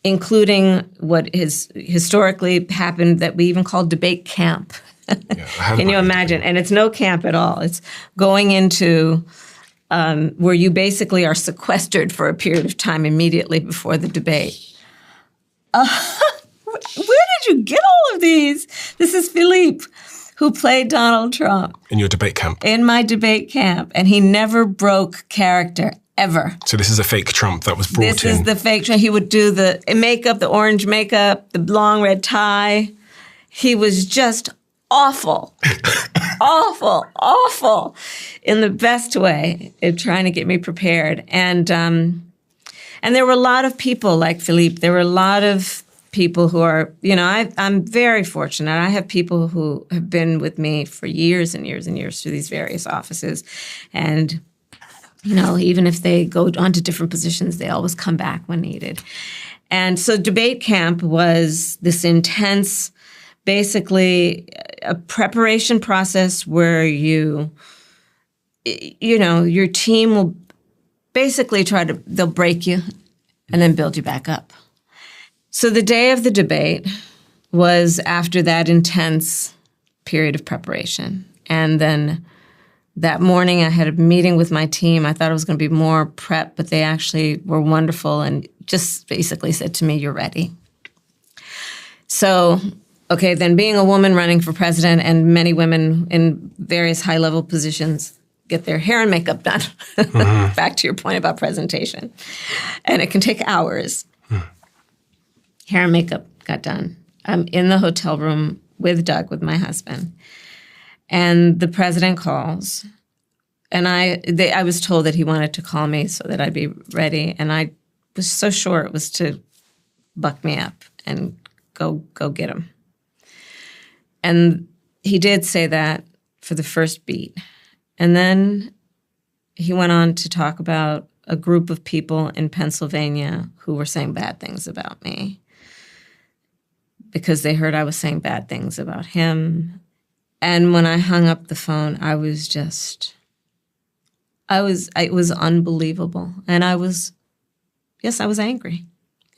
Speaker 1: including what has historically happened that we even call debate camp. Can you imagine? And it's no camp at all. It's going into where you basically are sequestered for a period of time immediately before the debate. Where did you get all of these? This is Philippe, who played Donald Trump.
Speaker 2: In your debate camp?
Speaker 1: In my debate camp. And he never broke character, ever.
Speaker 2: So this is a fake Trump that was brought in?
Speaker 1: This is the fake Trump. He would do the makeup, the orange makeup, the long red tie. He was just awful. awful in the best way in trying to get me prepared. And there were a lot of people like Philippe. There were a lot of people who are, I'm very fortunate. I have people who have been with me for years and years and years through these various offices. And, even if they go on to different positions, they always come back when needed. And so debate camp was this intense, basically a preparation process where your team will basically they'll break you and then build you back up. So the day of the debate was after that intense period of preparation. And then that morning I had a meeting with my team. I thought it was going to be more prep, but they actually were wonderful and just basically said to me, "You're ready." So, okay, then being a woman running for president and many women in various high-level positions get their hair and makeup done. Mm-hmm. Back to your point about presentation. And it can take hours. Hair and makeup got done. I'm in the hotel room with Doug, with my husband. And the president calls. And I was told that he wanted to call me so that I'd be ready. And I was so sure it was to buck me up and go get him. And he did say that for the first beat. And then he went on to talk about a group of people in Pennsylvania who were saying bad things about me because they heard I was saying bad things about him. And when I hung up the phone, it was unbelievable. And I was angry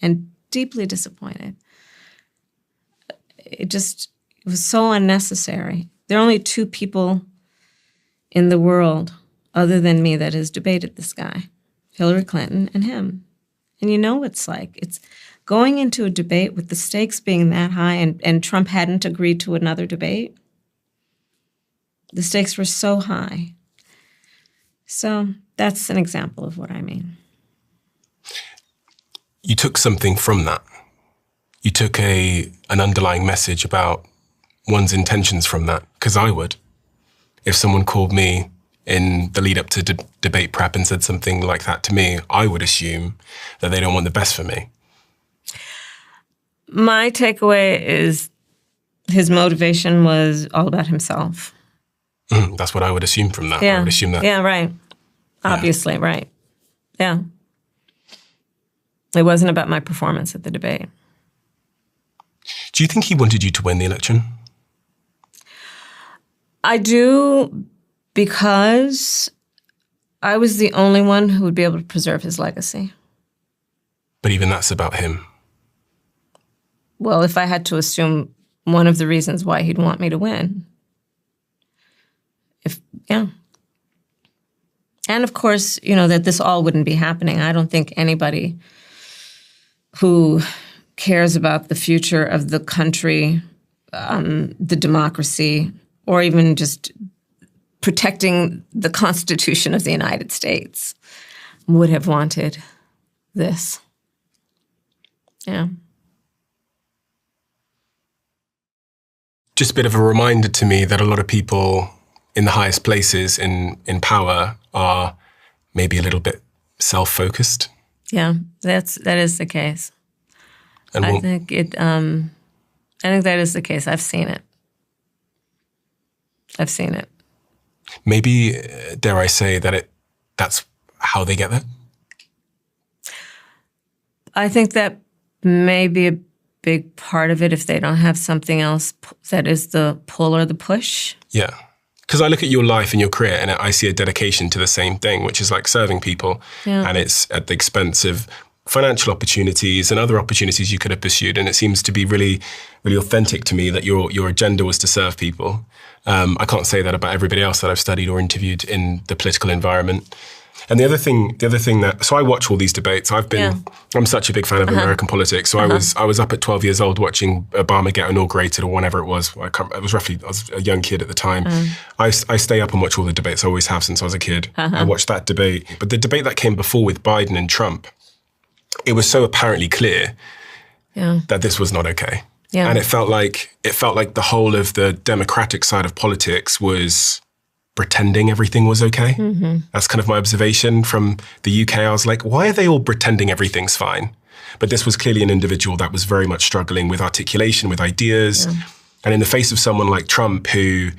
Speaker 1: and deeply disappointed. It was so unnecessary. There are only two people in the world other than me that has debated this guy, Hillary Clinton and him. And you know what it's like. It's going into a debate with the stakes being that high and Trump hadn't agreed to another debate. The stakes were so high. So that's an example of what I mean.
Speaker 2: You took something from that. You took an underlying message about one's intentions from that, because I would. If someone called me in the lead up to debate prep and said something like that to me, I would assume that they don't want the best for me.
Speaker 1: My takeaway is his motivation was all about himself.
Speaker 2: That's what I would assume from that.
Speaker 1: Yeah.
Speaker 2: I would assume that.
Speaker 1: Yeah, right. Obviously, right. Yeah. It wasn't about my performance at the debate.
Speaker 2: Do you think he wanted you to win the election?
Speaker 1: I do, because I was the only one who would be able to preserve his legacy.
Speaker 2: But even that's about him.
Speaker 1: Well, if I had to assume one of the reasons why he'd want me to win. And of course, that this all wouldn't be happening. I don't think anybody who cares about the future of the country, the democracy, or even just protecting the Constitution of the United States would have wanted this. Yeah.
Speaker 2: Just a bit of a reminder to me that a lot of people in the highest places in power are maybe a little bit self-focused.
Speaker 1: Yeah, that is the case.
Speaker 2: And
Speaker 1: I think that is the case. I've seen it.
Speaker 2: Maybe, dare I say, that's how they get there?
Speaker 1: I think that may be a big part of it if they don't have something else that is the pull or the push.
Speaker 2: Yeah. Because I look at your life and your career and I see a dedication to the same thing, which is like serving people. Yeah. And it's at the expense of financial opportunities and other opportunities you could have pursued. And it seems to be really, really authentic to me that your agenda was to serve people. I can't say that about everybody else that I've studied or interviewed in the political environment. And the other thing that, so I watch all these debates. I'm such a big fan of American politics. So I was up at 12 years old watching Obama get inaugurated or whenever it was. I was a young kid at the time. I stay up and watch all the debates. I always have since I was a kid. I watched that debate. But the debate that came before with Biden and Trump, it was so apparently clear that this was not okay. Yeah. And it felt like the whole of the Democratic side of politics was pretending everything was okay. Mm-hmm. That's kind of my observation from the UK. I was like, why are they all pretending everything's fine? But this was clearly an individual that was very much struggling with articulation, with ideas. Yeah. And in the face of someone like Trump, who,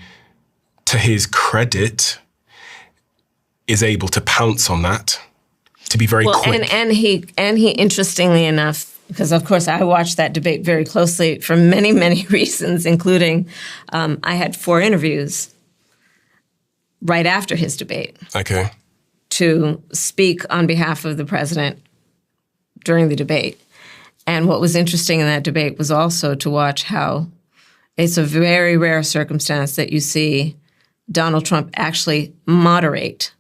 Speaker 2: to his credit, is able to pounce on that, to be very quick.
Speaker 1: And he interestingly enough, because of course I watched that debate very closely for many, many reasons, including I had 4 interviews right after his debate.
Speaker 2: Okay.
Speaker 1: To speak on behalf of the president during the debate. And what was interesting in that debate was also to watch how it's a very rare circumstance that you see Donald Trump actually moderate.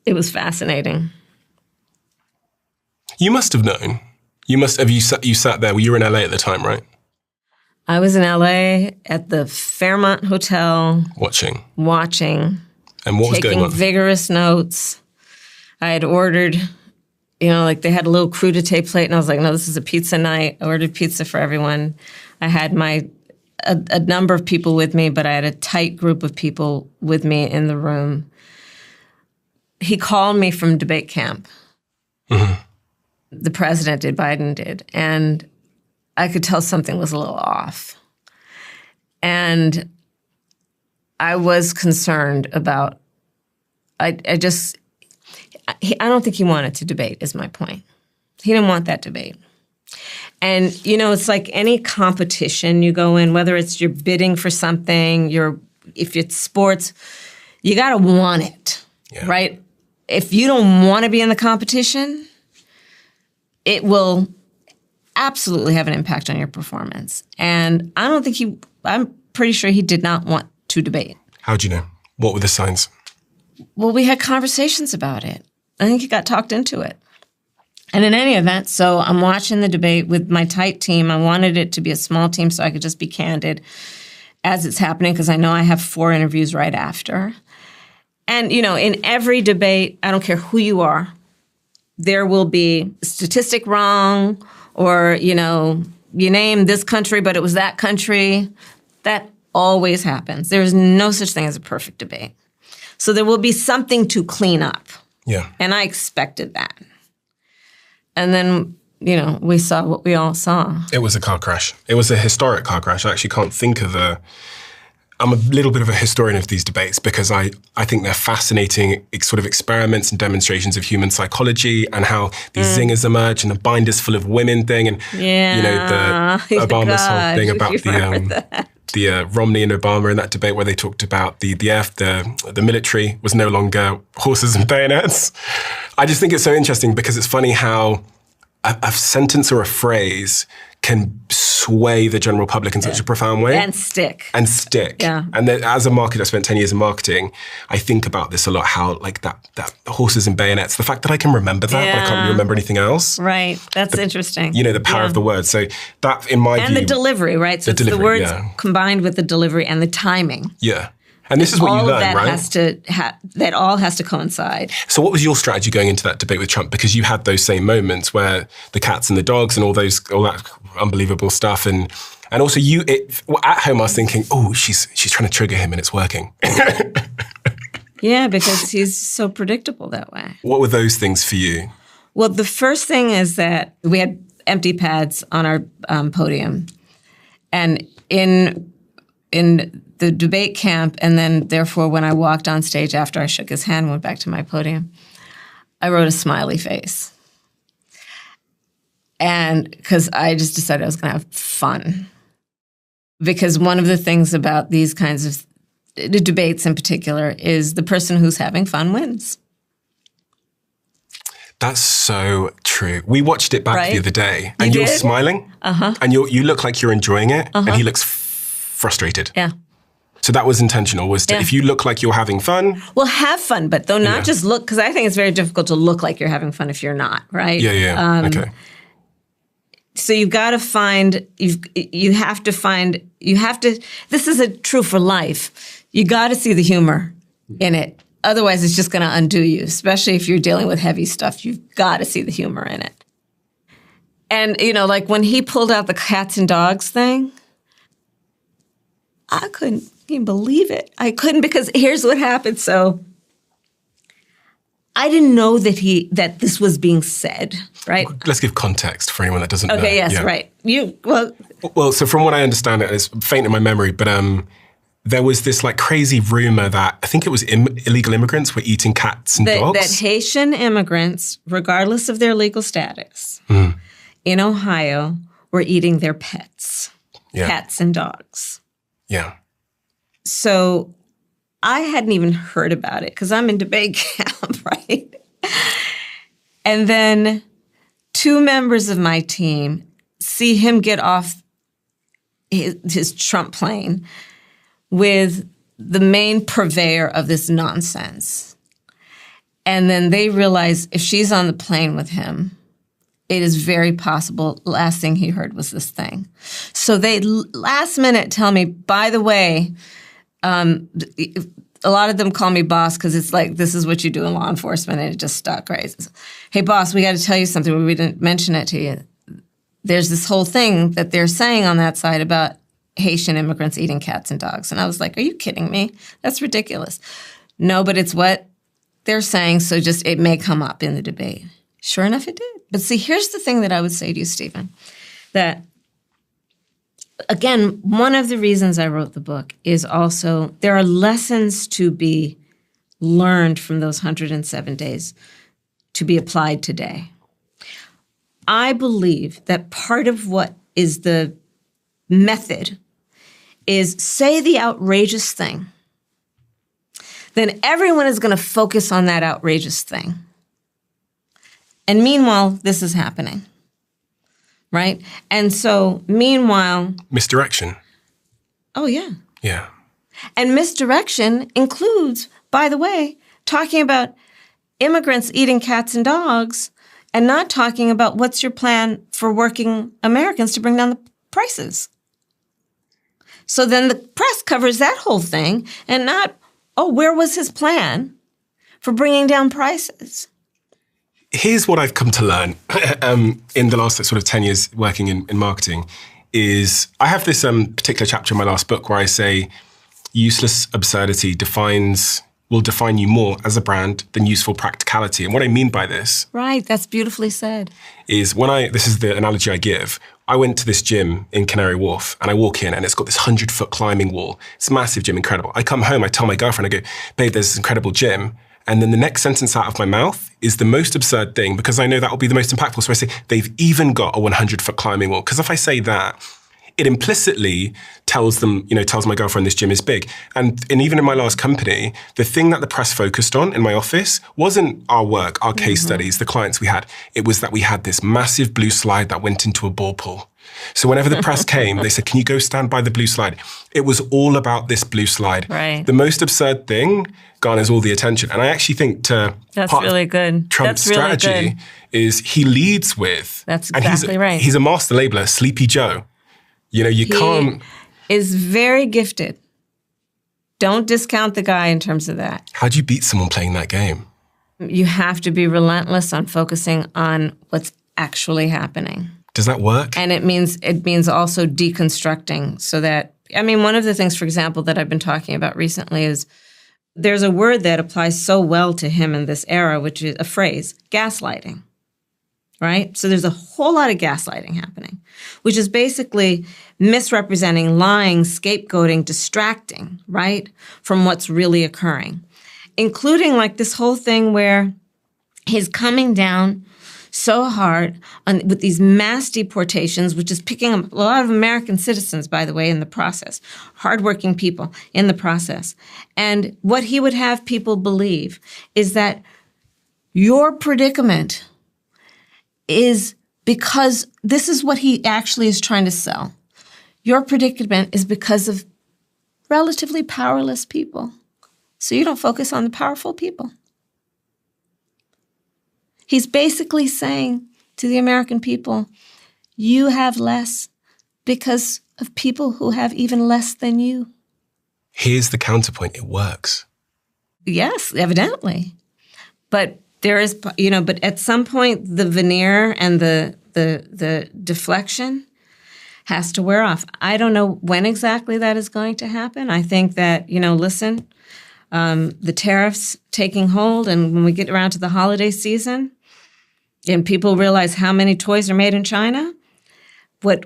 Speaker 1: It was fascinating.
Speaker 2: You must have known. You sat there. You were in LA at the time, right?
Speaker 1: I was in LA at the Fairmont Hotel.
Speaker 2: Watching.
Speaker 1: And
Speaker 2: what was going on?
Speaker 1: Taking vigorous notes. I had ordered, like they had a little crudité plate, and I was like, no, this is a pizza night. I ordered pizza for everyone. I had a number of people with me, but I had a tight group of people with me in the room. He called me from debate camp. Mm-hmm. The president did, Biden did, and I could tell something was a little off. And I was concerned about, I don't think he wanted to debate, is my point. He didn't want that debate. And, it's like any competition you go in, whether it's you're bidding for something, if it's sports, you got to want it, right? If you don't want to be in the competition, it will absolutely have an impact on your performance. And I'm pretty sure he did not want to debate.
Speaker 2: How'd you know? What were the signs?
Speaker 1: Well, we had conversations about it. I think he got talked into it. And in any event, so I'm watching the debate with my tight team. I wanted it to be a small team so I could just be candid as it's happening, because I know I have 4 interviews right after. And, in every debate, I don't care who you are, there will be a statistic wrong, or, you name this country, but it was that country. That always happens. There's no such thing as a perfect debate. So there will be something to clean up.
Speaker 2: Yeah.
Speaker 1: And I expected that. And then, we saw what we all saw. It
Speaker 2: was a car crash. It was a historic car crash. I actually can't think of I'm a little bit of a historian of these debates because I think they're fascinating sort of experiments and demonstrations of human psychology and how these zingers emerge and the binders full of women thing and, the Obama's whole thing about the Romney and Obama in that debate where they talked about the military was no longer horses and bayonets. I just think it's so interesting because it's funny how a sentence or a phrase can sway the general public in such a profound way.
Speaker 1: And stick.
Speaker 2: Yeah. And then, as a marketer, I spent 10 years in marketing. I think about this a lot, how like that horses and bayonets, the fact that I can remember that, but I can't really remember anything else.
Speaker 1: Right. That's interesting.
Speaker 2: The power of the word. So that, in my view.
Speaker 1: And the delivery, right? So it's the words combined with the delivery and the timing.
Speaker 2: Yeah. And this is what you learn, right?
Speaker 1: That all has to coincide.
Speaker 2: So what was your strategy going into that debate with Trump? Because you had those same moments where the cats and the dogs and all that unbelievable stuff. And also at home I was thinking, oh, she's trying to trigger him and it's working.
Speaker 1: Yeah, because he's so predictable that way. What
Speaker 2: were those things for you?
Speaker 1: Well, the first thing is that we had empty pads on our podium. And in the debate camp, and then therefore when I walked on stage after I shook his hand and went back to my podium, I wrote a smiley face. And because I just decided I was going to have fun. Because one of the things about these kinds of debates in particular is the person who's having fun wins.
Speaker 2: That's so true. We watched it back the other day, and you're
Speaker 1: did?
Speaker 2: smiling, and you look like you're enjoying it, and he looks frustrated.
Speaker 1: Yeah.
Speaker 2: So that was intentional, if you look like you're having fun.
Speaker 1: Well, have fun, but though not just look, because I think it's very difficult to look like you're having fun if you're not, right?
Speaker 2: Yeah. Okay.
Speaker 1: So you've got to find, this is true for life. You got to see the humor in it. Otherwise, it's just going to undo you, especially if you're dealing with heavy stuff. You've got to see the humor in it. And, like when he pulled out the cats and dogs thing, I couldn't even believe it. I couldn't, because here's what happened. So I didn't know that this was being said, right?
Speaker 2: Let's give context for anyone that doesn't know.
Speaker 1: Okay, yes, right.
Speaker 2: Well, so from what I understand, it's faint in my memory, but there was this like crazy rumor that I think it was illegal immigrants were eating cats and dogs.
Speaker 1: That Haitian immigrants, regardless of their legal status, in Ohio, were eating their pets, cats and dogs.
Speaker 2: Yeah.
Speaker 1: So I hadn't even heard about it because I'm in debate camp, right? And then 2 members of my team see him get off his Trump plane with the main purveyor of this nonsense. And then they realize if she's on the plane with him, it is very possible last thing he heard was this thing. So they last minute tell me, by the way, a lot of them call me boss because it's like, this is what you do in law enforcement, and it just stuck, right? Hey, boss, we got to tell you something. We didn't mention it to you. There's this whole thing that they're saying on that side about Haitian immigrants eating cats and dogs. And I was like, are you kidding me? That's ridiculous. No, but it's what they're saying, so just it may come up in the debate. Sure enough, it did. But see, here's the thing that I would say to you, Stephen, that, again, one of the reasons I wrote the book is also there are lessons to be learned from those 107 days to be applied today. I believe that part of what is the method is say the outrageous thing. Then everyone is going to focus on that outrageous thing. And meanwhile, this is happening, right? And so, meanwhile...
Speaker 2: Misdirection.
Speaker 1: Oh, yeah.
Speaker 2: Yeah.
Speaker 1: And misdirection includes, by the way, talking about immigrants eating cats and dogs and not talking about what's your plan for working Americans to bring down the prices. So then the press covers that whole thing and not, where was his plan for bringing down prices?
Speaker 2: Here's what I've come to learn in the last sort of 10 years working in marketing is I have this particular chapter in my last book where I say useless absurdity will define you more as a brand than useful practicality. And what I mean by this...
Speaker 1: Right, that's beautifully said.
Speaker 2: ...is this is the analogy I give. I went to this gym in Canary Wharf and I walk in and it's got this 100-foot climbing wall. It's a massive gym, incredible. I come home, I tell my girlfriend, I go, babe, there's this incredible gym. And then the next sentence out of my mouth is the most absurd thing because I know that will be the most impactful. So I say, they've even got a 100-foot climbing wall. Because if I say that, it implicitly tells my girlfriend this gym is big. And even in my last company, the thing that the press focused on in my office wasn't our work, our case studies, the clients we had. It was that we had this massive blue slide that went into a ball pool. So whenever the press came, they said, can you go stand by the blue slide? It was all about this blue slide.
Speaker 1: Right.
Speaker 2: The most absurd thing garners all the attention. And I actually think
Speaker 1: that's really good.
Speaker 2: Trump's strategy is he leads with...
Speaker 1: That's exactly right.
Speaker 2: He's a master labeler, Sleepy Joe. You can't...
Speaker 1: He is very gifted. Don't discount the guy in terms of that.
Speaker 2: How do you beat someone playing that game?
Speaker 1: You have to be relentless on focusing on what's actually happening.
Speaker 2: Does that work?
Speaker 1: And it means also deconstructing so that, one of the things, for example, that I've been talking about recently is there's a word that applies so well to him in this era, which is a phrase, gaslighting, right? So there's a whole lot of gaslighting happening, which is basically misrepresenting, lying, scapegoating, distracting, right, from what's really occurring, including like this whole thing where he's coming down so hard with these mass deportations, which is picking up a lot of American citizens, by the way, in the process, hardworking people in the process. And what he would have people believe is that Your predicament is because this is what he actually is trying to sell. Your predicament is because of relatively powerless people. So you don't focus on the powerful people. He's basically saying to the American people, you have less because of people who have even less than you.
Speaker 2: Here's the counterpoint. It works.
Speaker 1: Yes, evidently. But there is, but at some point, the veneer and the deflection has to wear off. I don't know when exactly that is going to happen. I think that, listen, the tariffs taking hold, and when we get around to the holiday season and people realize how many toys are made in China, what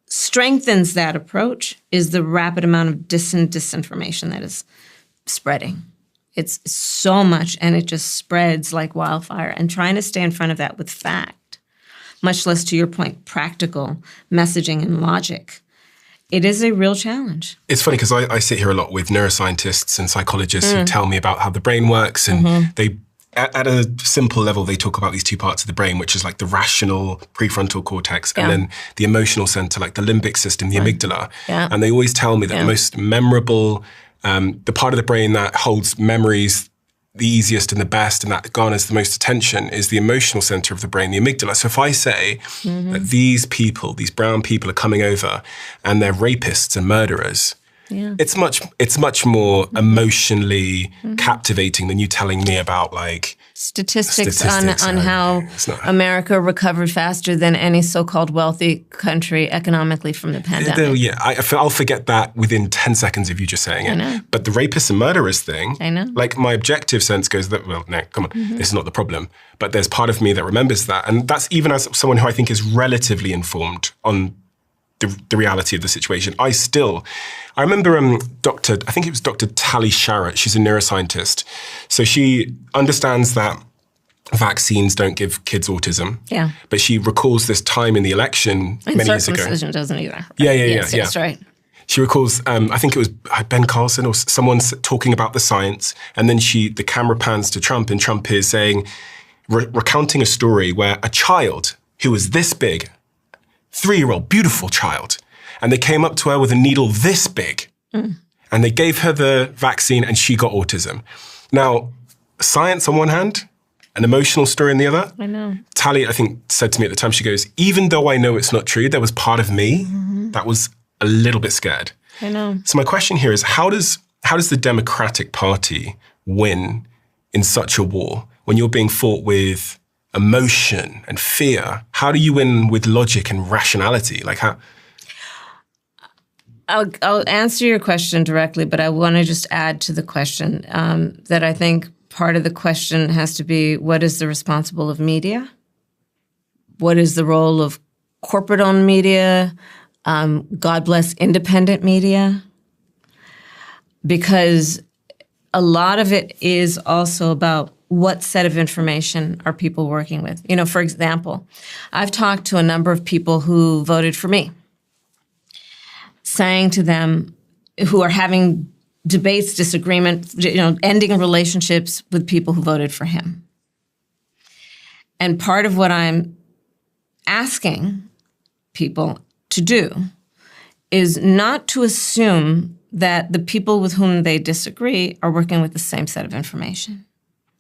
Speaker 1: strengthens that approach is the rapid amount of disinformation that is spreading. It's so much, and it just spreads like wildfire. And trying to stay in front of that with fact, much less, to your point, practical messaging and logic, it is a real challenge.
Speaker 2: It's funny because I sit here a lot with neuroscientists and psychologists who tell me about how the brain works, and they, at a simple level, they talk about these two parts of the brain, which is like the rational prefrontal cortex and then the emotional center, like the limbic system, the amygdala. Yeah. And they always tell me that the most memorable, the part of the brain that holds memories the easiest and the best and that garners the most attention is the emotional center of the brain, the amygdala. So if I say that these people, these brown people are coming over and they're rapists and murderers, it's much more emotionally captivating than you telling me about like
Speaker 1: statistics on how America recovered faster than any so-called wealthy country economically from the pandemic.
Speaker 2: Yeah, I'll forget that within 10 seconds of you just saying it.
Speaker 1: I know.
Speaker 2: But the rapists and murderers thing,
Speaker 1: I know.
Speaker 2: Like my objective sense goes that, well, no, come on, this is not the problem. But there's part of me that remembers that. And that's even as someone who I think is relatively informed on the reality of the situation. I remember I think it was Dr. Tali Sharrett, she's a neuroscientist. So she understands that vaccines don't give kids autism. Yeah. But she recalls this time in the election many years ago.
Speaker 1: Circumcision doesn't either. Right?
Speaker 2: Yeah.
Speaker 1: That's right.
Speaker 2: She recalls, I think it was Ben Carlson or someone talking about the science, and then the camera pans to Trump, and Trump is saying, recounting a story where a child who was this big, 3-year-old, beautiful child. And they came up to her with a needle this big. And they gave her the vaccine and she got autism. Now, science on one hand, an emotional story on the other.
Speaker 1: I know.
Speaker 2: Tali, I think, said to me at the time, she goes, even though I know it's not true, there was part of me that was a little bit scared.
Speaker 1: I know.
Speaker 2: So my question here is, how does the Democratic Party win in such a war when you're being fought with emotion and fear? How do you win with logic and rationality? Like how?
Speaker 1: I'll answer your question directly, but I want to just add to the question that I think part of the question has to be, what is the responsible of media? What is the role of corporate-owned media? God bless independent media. Because a lot of it is also about what set of information are people working with? For example, I've talked to a number of people who voted for me, saying to them, who are having debates, disagreement, ending relationships with people who voted for him. And part of what I'm asking people to do is not to assume that the people with whom they disagree are working with the same set of information.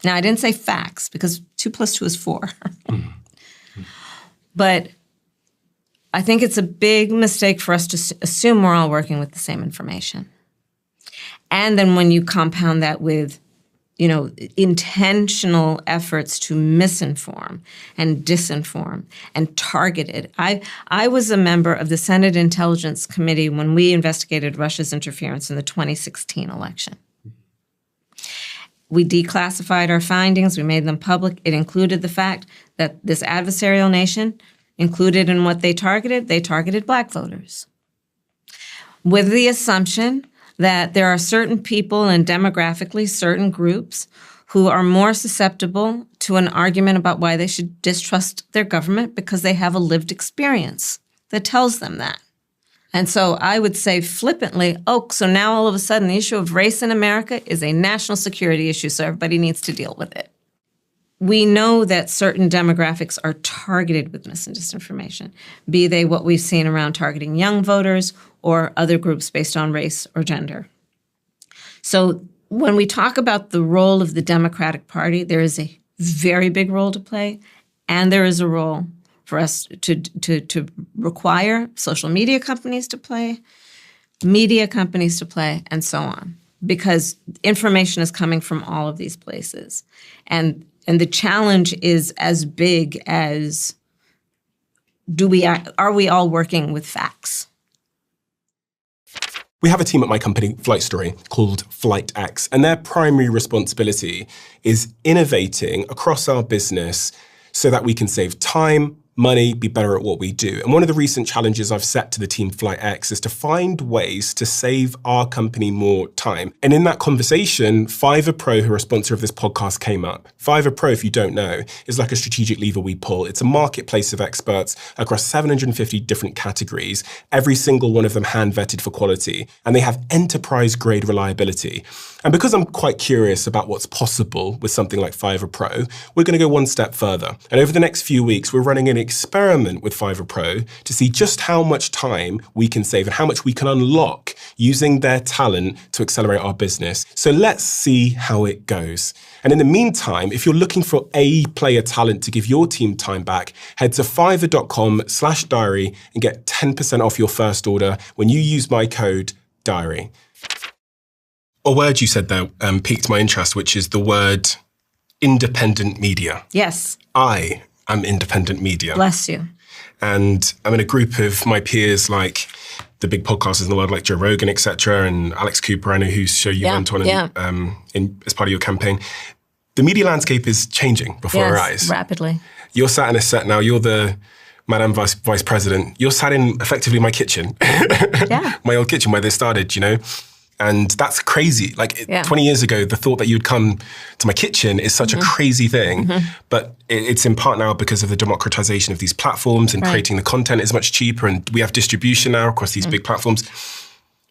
Speaker 1: Now, I didn't say facts, because 2 + 2 is 4. But I think it's a big mistake for us to assume we're all working with the same information. And then when you compound that with, intentional efforts to misinform and disinform and target it. I was a member of the Senate Intelligence Committee when we investigated Russia's interference in the 2016 election. We declassified our findings. We made them public. It included the fact that this adversarial nation, included in what they targeted Black voters, with the assumption that there are certain people and demographically certain groups who are more susceptible to an argument about why they should distrust their government because they have a lived experience that tells them that. And so I would say flippantly, so now all of a sudden the issue of race in America is a national security issue, so everybody needs to deal with it. we know that certain demographics are targeted with mis and disinformation, be they what we've seen around targeting young voters or other groups based on race or gender. So when we talk about the role of the Democratic Party, there is a very big role to play, and there is a role for us to require social media companies to play, media companies to play, and so on, because information is coming from all of these places. And the challenge is as big as are we all working with facts?
Speaker 2: We have a team at my company, Flight Story, called FlightX, and their primary responsibility is innovating across our business so that we can save time, money, be better at what we do. And one of the recent challenges I've set to the team FlightX is to find ways to save our company more time. And in that conversation, Fiverr Pro, who are a sponsor of this podcast, came up. Fiverr Pro, if you don't know, is like a strategic lever we pull. It's a marketplace of experts across 750 different categories, every single one of them hand-vetted for quality. And they have enterprise-grade reliability. And because I'm quite curious about what's possible with something like Fiverr Pro, we're going to go one step further. And over the next few weeks, we're running an experiment with Fiverr Pro to see just how much time we can save and how much we can unlock using their talent to accelerate our business. So let's see how it goes. And in the meantime, if you're looking for A-player talent to give your team time back, head to fiverr.com/diary and get 10% off your first order when you use my code DIARY. A word you said there piqued my interest, which is the word independent media.
Speaker 1: Yes.
Speaker 2: I am independent media.
Speaker 1: Bless you.
Speaker 2: And I'm in a group of my peers, like the big podcasters in the world, like Joe Rogan, etc., and Alex Cooper, I know whose show you went on as part of your campaign. The media landscape is changing before our eyes.
Speaker 1: Rapidly.
Speaker 2: You're sat in a set now. You're the Madam Vice President. You're sat in effectively my kitchen. My old kitchen where they started, you know. And that's crazy. Like 20 years ago, the thought that you'd come to my kitchen is such a crazy thing. But it's in part now because of the democratization of these platforms and creating the content is much cheaper. And we have distribution now across these big platforms.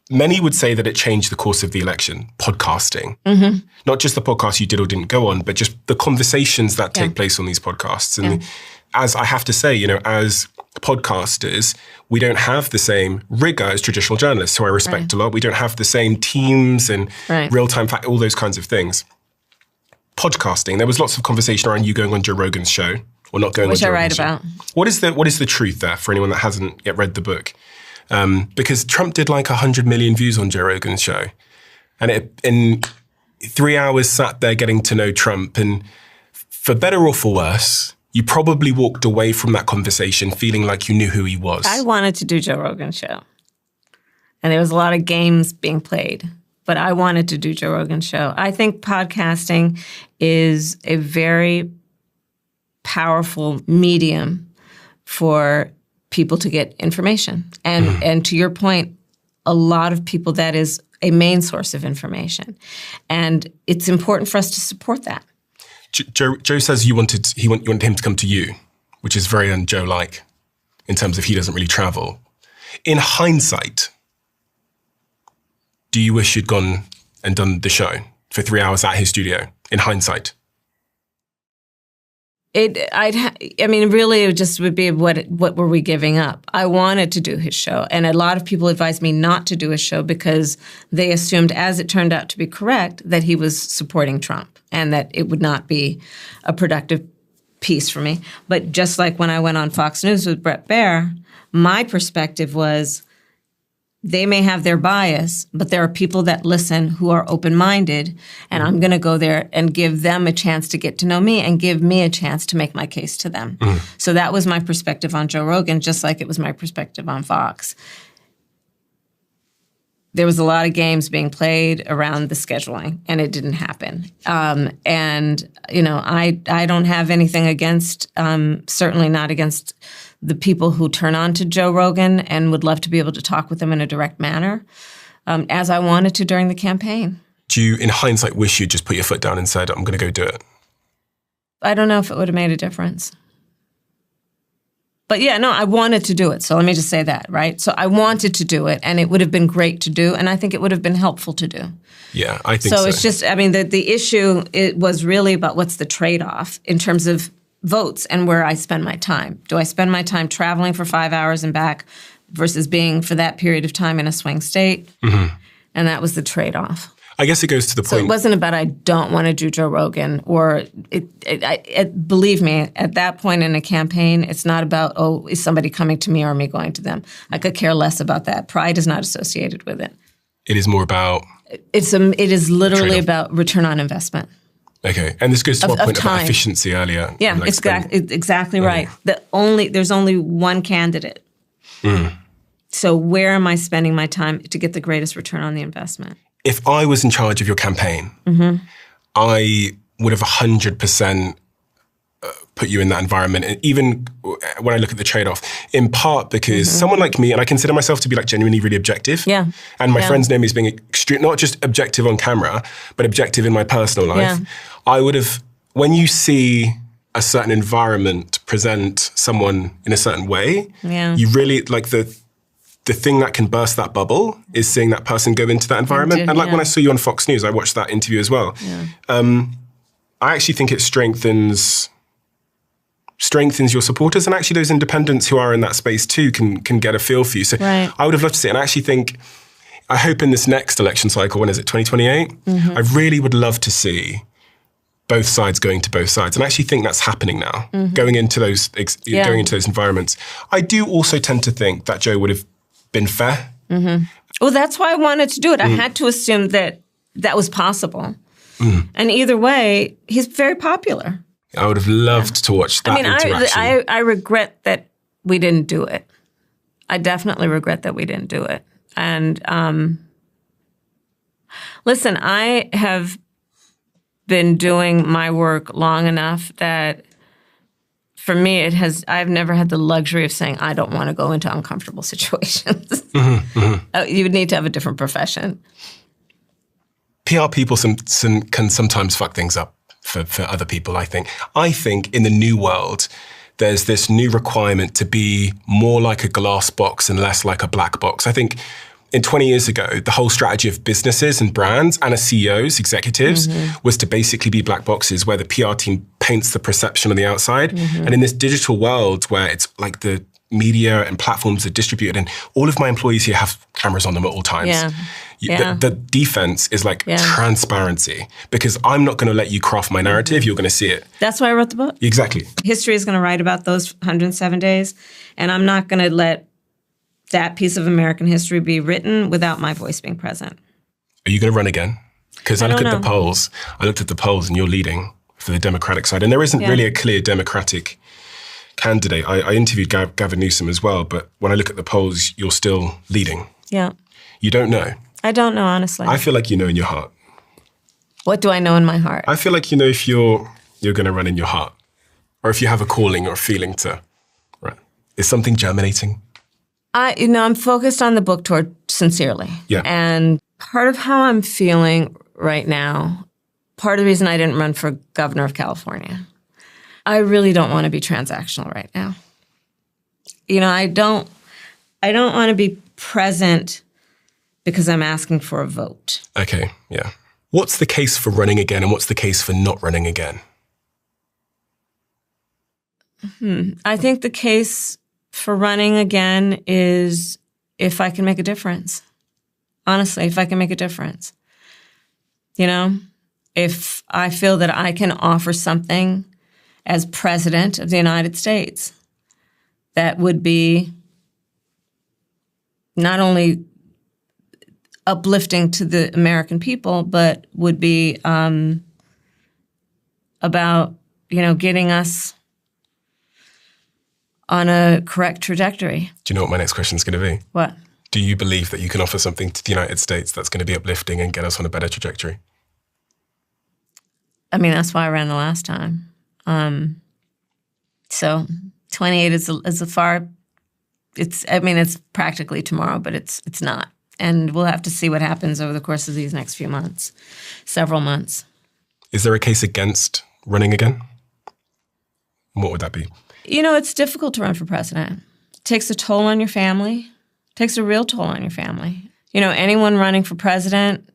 Speaker 2: Many would say that it changed the course of the election, podcasting. Not just the podcast you did or didn't go on, but just the conversations that take place on these podcasts. And as I have to say, you know, as podcasters, we don't have the same rigor as traditional journalists, who I respect a lot. We don't have the same teams and real-time fact, all those kinds of things. Podcasting, there was lots of conversation around you going on Joe Rogan's show or not going on Joe Rogan's show. Which I write about. What is the truth there for anyone that hasn't yet read the book? Because Trump did like 100 million views on Joe Rogan's show. And in 3 hours sat there getting to know Trump. And for better or for worse, you probably walked away from that conversation feeling like you knew who he was.
Speaker 1: I wanted to do Joe Rogan's show. And there was a lot of games being played. But I wanted to do Joe Rogan's show. I think podcasting is a very powerful medium for people to get information. And to your point, a lot of people, that is a main source of information. And it's important for us to support that.
Speaker 2: Joe says you wanted him to come to you, which is very un-Joe-like in terms of he doesn't really travel. In hindsight, do you wish you'd gone and done the show for 3 hours at his studio? In hindsight,
Speaker 1: really, it just would be what were we giving up? I wanted to do his show, and a lot of people advised me not to do his show because they assumed, as it turned out to be correct, that he was supporting Trump and that it would not be a productive piece for me. But just like when I went on Fox News with Bret Baier, my perspective was they may have their bias, but there are people that listen who are open-minded, and I'm going to go there and give them a chance to get to know me and give me a chance to make my case to them. So that was my perspective on Joe Rogan, just like it was my perspective on Fox. There was a lot of games being played around the scheduling, and it didn't happen. And, you know, I don't have anything against, certainly not against the people who turn on to Joe Rogan and would love to be able to talk with him in a direct manner, as I wanted to during the campaign.
Speaker 2: Do you, in hindsight, wish you'd just put your foot down and said, I'm going to go do it?
Speaker 1: I don't know if it would have made a difference. But yeah, no, I wanted to do it. So let me just say that, right? So I wanted to do it, and it would have been great to do, and I think it would have been helpful to do.
Speaker 2: Yeah, I think so.
Speaker 1: So it's just, I mean, the issue, it was really about what's the trade-off in terms of votes and where I spend my time. Do I spend my time traveling for 5 hours and back versus being for that period of time in a swing state? Mm-hmm. And that was the trade-off.
Speaker 2: I guess it goes to the point.
Speaker 1: So it wasn't about I don't want to do Joe Rogan, or believe me, at that point in a campaign, it's not about, oh, is somebody coming to me or me going to them? I could care less about that. Pride is not associated with it.
Speaker 2: It is more about.
Speaker 1: It is literally about return on investment.
Speaker 2: Okay, and this goes to our point about efficiency earlier.
Speaker 1: Yeah, exactly right. There's only one candidate. Mm. So where am I spending my time to get the greatest return on the investment?
Speaker 2: If I was in charge of your campaign, mm-hmm. I would have 100% put you in that environment. And even when I look at the trade-off, in part because mm-hmm. someone like me, and I consider myself to be like genuinely really objective. Yeah. And my friends know me as being not just objective on camera, but objective in my personal life. Yeah. I would have, when you see a certain environment present someone in a certain way, you really, like the thing that can burst that bubble is seeing that person go into that environment. And like when I saw you on Fox News, I watched that interview as well. Yeah. I actually think it strengthens your supporters, and actually those independents who are in that space too can get a feel for you. So I would have loved to see it. And I actually think, I hope in this next election cycle, when is it, 2028? Mm-hmm. I really would love to see both sides going to both sides. And I actually think that's happening now, mm-hmm. going into those environments. I do also tend to think that Joe would have been fair. Mm-hmm.
Speaker 1: Well, that's why I wanted to do it. I had to assume that was possible. Mm. And either way, he's very popular.
Speaker 2: I would have loved to watch that interaction.
Speaker 1: I regret that we didn't do it. I definitely regret that we didn't do it. And listen, I have been doing my work long enough that for me, I've never had the luxury of saying, I don't want to go into uncomfortable situations. Mm-hmm, mm-hmm. You would need to have a different profession.
Speaker 2: PR people can sometimes fuck things up for other people, I think. I think in the new world, there's this new requirement to be more like a glass box and less like a black box. I think in 20 years ago, the whole strategy of businesses and brands and CEOs, executives, mm-hmm. was to basically be black boxes where the PR team paints the perception on the outside. Mm-hmm. And in this digital world where it's like the media and platforms are distributed, and all of my employees here have cameras on them at all times. Yeah. The defense is like transparency, because I'm not going to let you craft my narrative. Mm-hmm. You're going to see it.
Speaker 1: That's why I wrote the book.
Speaker 2: Exactly.
Speaker 1: History is going to write about those 107 days, and I'm not going to let that piece of American history be written without my voice being present.
Speaker 2: Are you going to run again? Because I looked at the polls. I looked at the polls, and you're leading for the Democratic side. And there isn't really a clear Democratic candidate. I interviewed Gavin Newsom as well, but when I look at the polls, you're still leading. Yeah. You don't know.
Speaker 1: I don't know, honestly.
Speaker 2: I feel like you know in your heart.
Speaker 1: What do I know in my heart?
Speaker 2: I feel like you know if you're going to run in your heart, or if you have a calling or a feeling to run. Is something germinating?
Speaker 1: I'm focused on the book tour sincerely. Yeah. And part of how I'm feeling right now, part of the reason I didn't run for governor of California, I really don't want to be transactional right now. I don't want to be present because I'm asking for a vote.
Speaker 2: Okay, yeah. What's the case for running again, and what's the case for not running again?
Speaker 1: I think the case for running again is if I can make a difference. Honestly, if I can make a difference. If I feel that I can offer something as president of the United States that would be not only uplifting to the American people, but would be about, getting us on a correct trajectory.
Speaker 2: Do you know what my next question is going to be?
Speaker 1: What?
Speaker 2: Do you believe that you can offer something to the United States that's going to be uplifting and get us on a better trajectory?
Speaker 1: I mean, that's why I ran the last time. So 28 is a far. It's practically tomorrow, but it's not. And we'll have to see what happens over the course of these next few months, several months.
Speaker 2: Is there a case against running again? What would that be?
Speaker 1: It's difficult to run for president. It takes a toll on your family. It takes a real toll on your family. Anyone running for president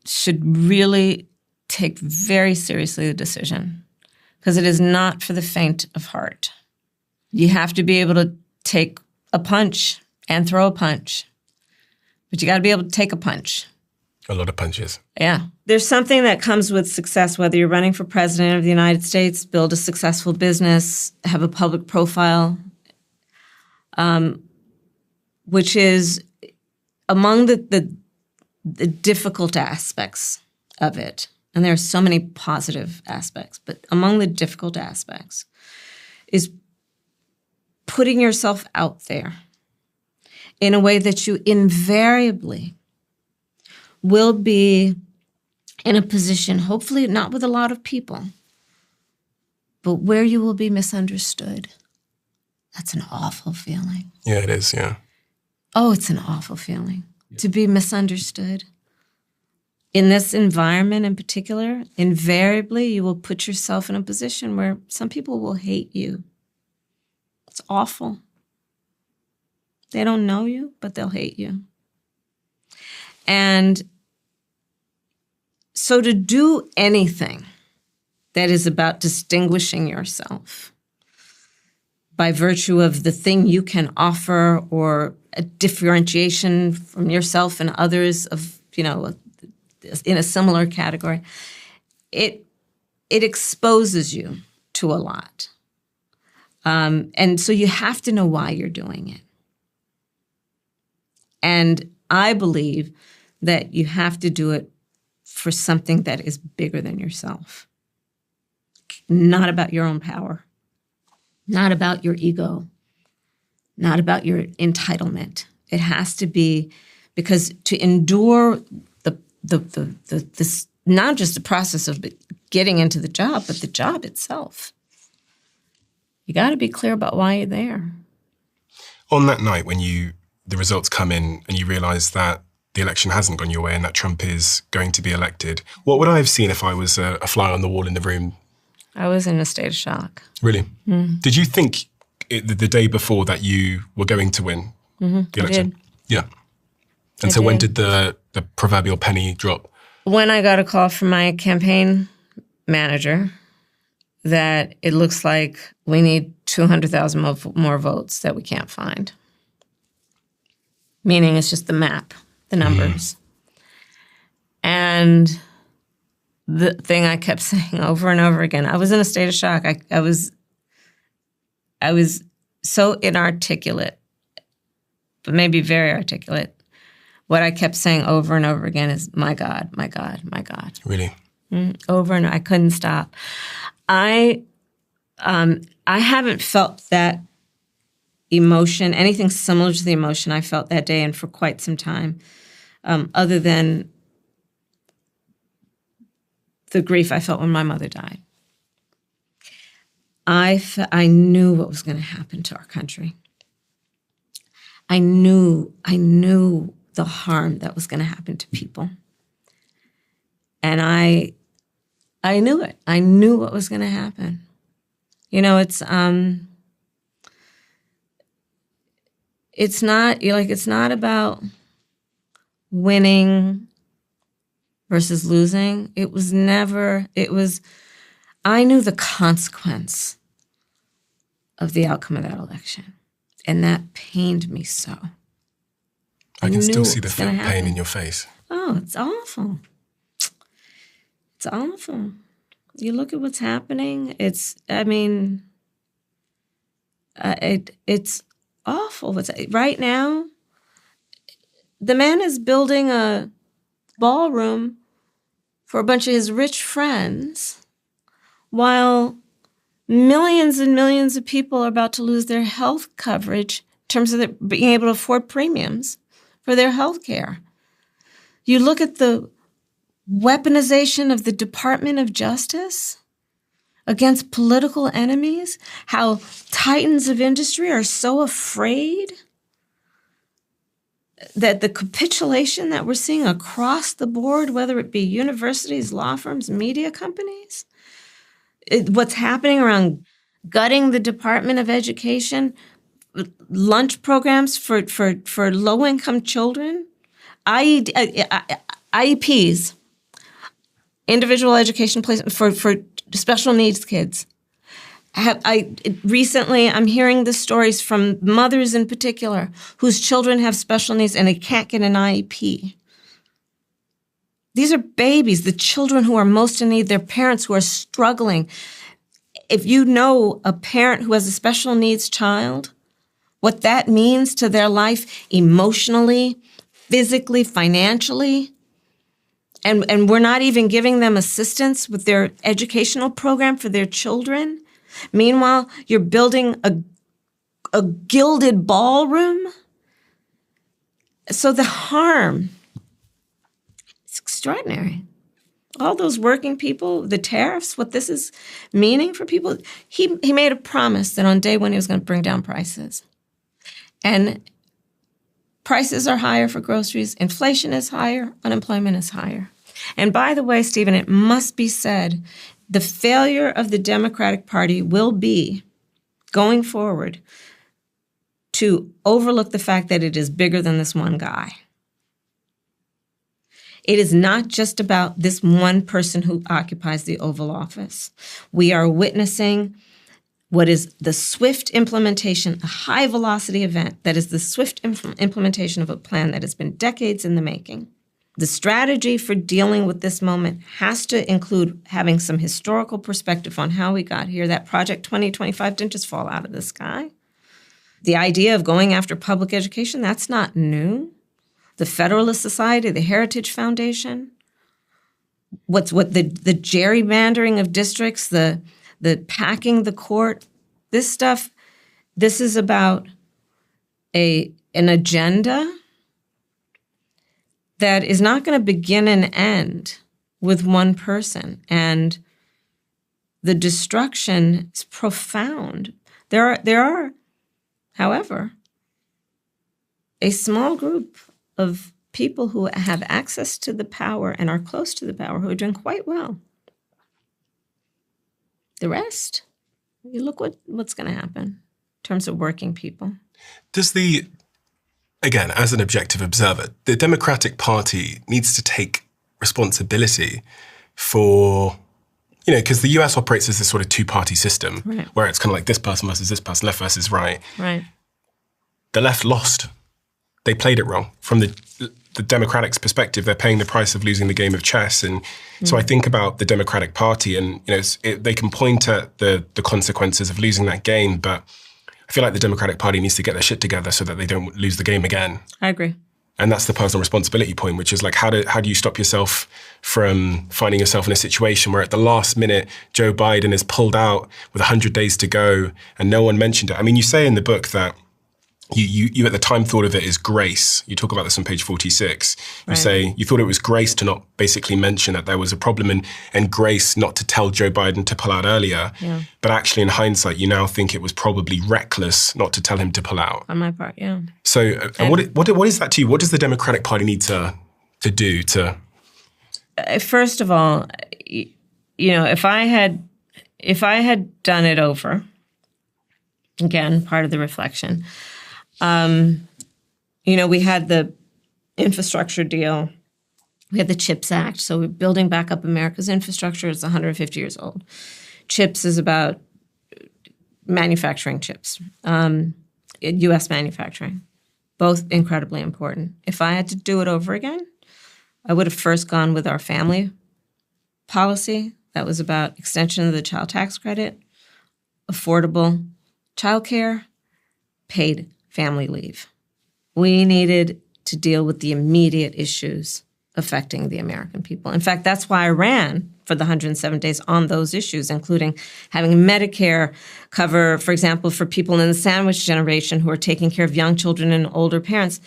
Speaker 1: should really take very seriously the decision, because it is not for the faint of heart. You have to be able to take a punch and throw a punch, but you got to be able to take a punch.
Speaker 2: A lot of punches.
Speaker 1: Yeah. There's something that comes with success, whether you're running for president of the United States, build a successful business, have a public profile, which is among the difficult aspects of it. And there are so many positive aspects, but among the difficult aspects is putting yourself out there in a way that you invariably will be in a position, hopefully not with a lot of people, but where you will be misunderstood. That's an awful feeling.
Speaker 2: Yeah, it is, yeah.
Speaker 1: Oh, it's an awful feeling to be misunderstood. In this environment in particular, invariably you will put yourself in a position where some people will hate you. It's awful. They don't know you, but they'll hate you. And so to do anything that is about distinguishing yourself by virtue of the thing you can offer or a differentiation from yourself and others of, in a similar category, it exposes you to a lot. And so you have to know why you're doing it. And I believe that you have to do it for something that is bigger than yourself. Not about your own power. Not about your ego. Not about your entitlement. It has to be because to endure this, not just the process of getting into the job, but the job itself. You got to be clear about why you're there.
Speaker 2: On that night when the results come in and you realize that the election hasn't gone your way and that Trump is going to be elected, what would I have seen if I was a fly on the wall in the room?
Speaker 1: I was in a state of shock.
Speaker 2: Really? Mm. Did you think the day before that you were going to win the election?
Speaker 1: I did.
Speaker 2: Yeah. And so when did the proverbial penny drop?
Speaker 1: When I got a call from my campaign manager that it looks like we need 200,000 more votes that we can't find. Meaning it's just the map, the numbers. And the thing I kept saying over and over again, I was in a state of shock. I was so inarticulate, but maybe very articulate. What I kept saying over and over again is, my God, my God, my God.
Speaker 2: Really?
Speaker 1: Over and over. I couldn't stop. I haven't felt that emotion, anything similar to the emotion I felt that day and for quite some time, other than the grief I felt when my mother died. I knew what was going to happen to our country. I knew the harm that was going to happen to people. And I knew it. I knew what was going to happen. It's not about winning versus losing. I knew the consequence of the outcome of that election. And that pained me so.
Speaker 2: I can still see the pain in your face.
Speaker 1: Oh, it's awful. It's awful. You look at what's happening. It's awful. Right now, the man is building a ballroom for a bunch of his rich friends while millions and millions of people are about to lose their health coverage in terms of being able to afford premiums for their health care. You look at the weaponization of the Department of Justice against political enemies, how titans of industry are so afraid that the capitulation that we're seeing across the board, whether it be universities, law firms, media companies, what's happening around gutting the Department of Education, lunch programs for low-income children, IEPs, individual education placement for special needs kids. Recently, I'm hearing the stories from mothers in particular whose children have special needs and they can't get an IEP. These are babies, the children who are most in need, their parents who are struggling. If you know a parent who has a special needs child, what that means to their life emotionally, physically, financially, and we're not even giving them assistance with their educational program for their children. Meanwhile, you're building a gilded ballroom. So the harm, it's extraordinary. All those working people, the tariffs, what this is meaning for people. He made a promise that on day one he was going to bring down prices. And prices are higher for groceries, inflation is higher, unemployment is higher. And by the way, Stephen, it must be said, the failure of the Democratic Party will be, going forward, to overlook the fact that it is bigger than this one guy. It is not just about this one person who occupies the Oval Office. We are witnessing what is the swift implementation, a high-velocity event that is the swift implementation of a plan that has been decades in the making. The strategy for dealing with this moment has to include having some historical perspective on how we got here. That Project 2025 didn't just fall out of the sky. The idea of going after public education, that's not new. The Federalist Society, the Heritage Foundation, the gerrymandering of districts, the packing the court, this stuff, this is about an agenda that is not going to begin and end with one person. And the destruction is profound. There are, however, a small group of people who have access to the power and are close to the power who are doing quite well. The rest, you look what's going to happen in terms of working people.
Speaker 2: Again, as an objective observer, the Democratic Party needs to take responsibility for, because the US operates as this sort of two-party system, right, where it's kind of like this person versus this person, left versus right.
Speaker 1: Right.
Speaker 2: The left lost. They played it wrong. From the Democrats' perspective, they're paying the price of losing the game of chess. And so I think about the Democratic Party and, they can point at the consequences of losing that game, but I feel like the Democratic Party needs to get their shit together so that they don't lose the game again.
Speaker 1: I agree.
Speaker 2: And that's the personal responsibility point, which is like, how do you stop yourself from finding yourself in a situation where at the last minute, Joe Biden is pulled out with 100 days to go and no one mentioned it. I mean, you say in the book that you at the time thought of it as grace. You talk about this on page 46. You say you thought it was grace to not basically mention that there was a problem and grace not to tell Joe Biden to pull out earlier. Yeah. But actually in hindsight, you now think it was probably reckless not to tell him to pull out.
Speaker 1: On my part, yeah.
Speaker 2: So what is that to you? What does the Democratic Party need to do to?
Speaker 1: First of all, if I had done it over, again, part of the reflection, we had the infrastructure deal. We had the CHIPS Act. So we're building back up America's infrastructure. It's 150 years old. CHIPS is about manufacturing chips, U.S. manufacturing, both incredibly important. If I had to do it over again, I would have first gone with our family policy. That was about extension of the child tax credit, affordable childcare, paid family leave. We needed to deal with the immediate issues affecting the American people. In fact, that's why I ran for the 107 days on those issues, including having Medicare cover, for example, for people in the sandwich generation who are taking care of young children and older parents,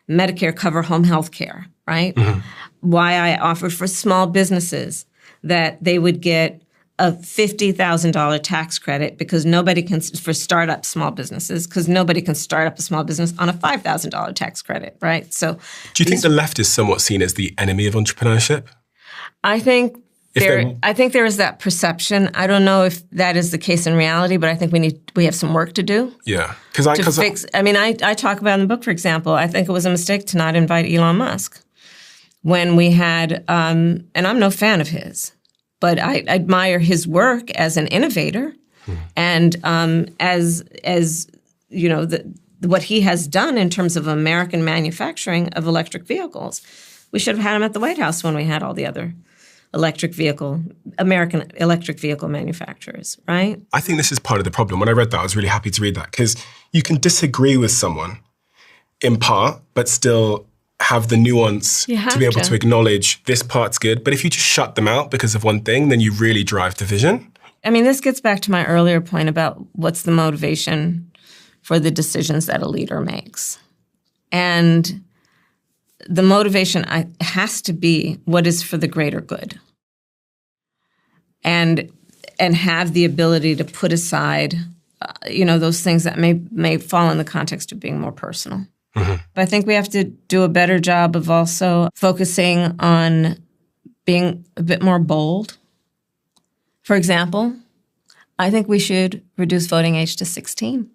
Speaker 1: Medicare cover home health care, right? Mm-hmm. Why I offered for small businesses that they would get a $50,000 tax credit because nobody can, for startup small businesses, because nobody can start up a small business on a $5,000 tax credit, right? So,
Speaker 2: do you think the left is somewhat seen as the enemy of entrepreneurship?
Speaker 1: I think I think there is that perception. I don't know if that is the case in reality, but I think we have some work to do.
Speaker 2: Yeah.
Speaker 1: I talk about in the book, for example, I think it was a mistake to not invite Elon Musk when we had, and I'm no fan of his, but I admire his work as an innovator and as you know, what he has done in terms of American manufacturing of electric vehicles. We should have had him at the White House when we had all the other American electric vehicle manufacturers, right?
Speaker 2: I think this is part of the problem. When I read that, I was really happy to read that because you can disagree with someone in part, but still have the nuance to be able to acknowledge this part's good. But if you just shut them out because of one thing, then you really drive division.
Speaker 1: I mean, this gets back to my earlier point about what's the motivation for the decisions that a leader makes. And the motivation has to be what is for the greater good. And have the ability to put aside, those things that may fall in the context of being more personal. Mm-hmm. But I think we have to do a better job of also focusing on being a bit more bold. For example, I think we should reduce voting age to 16.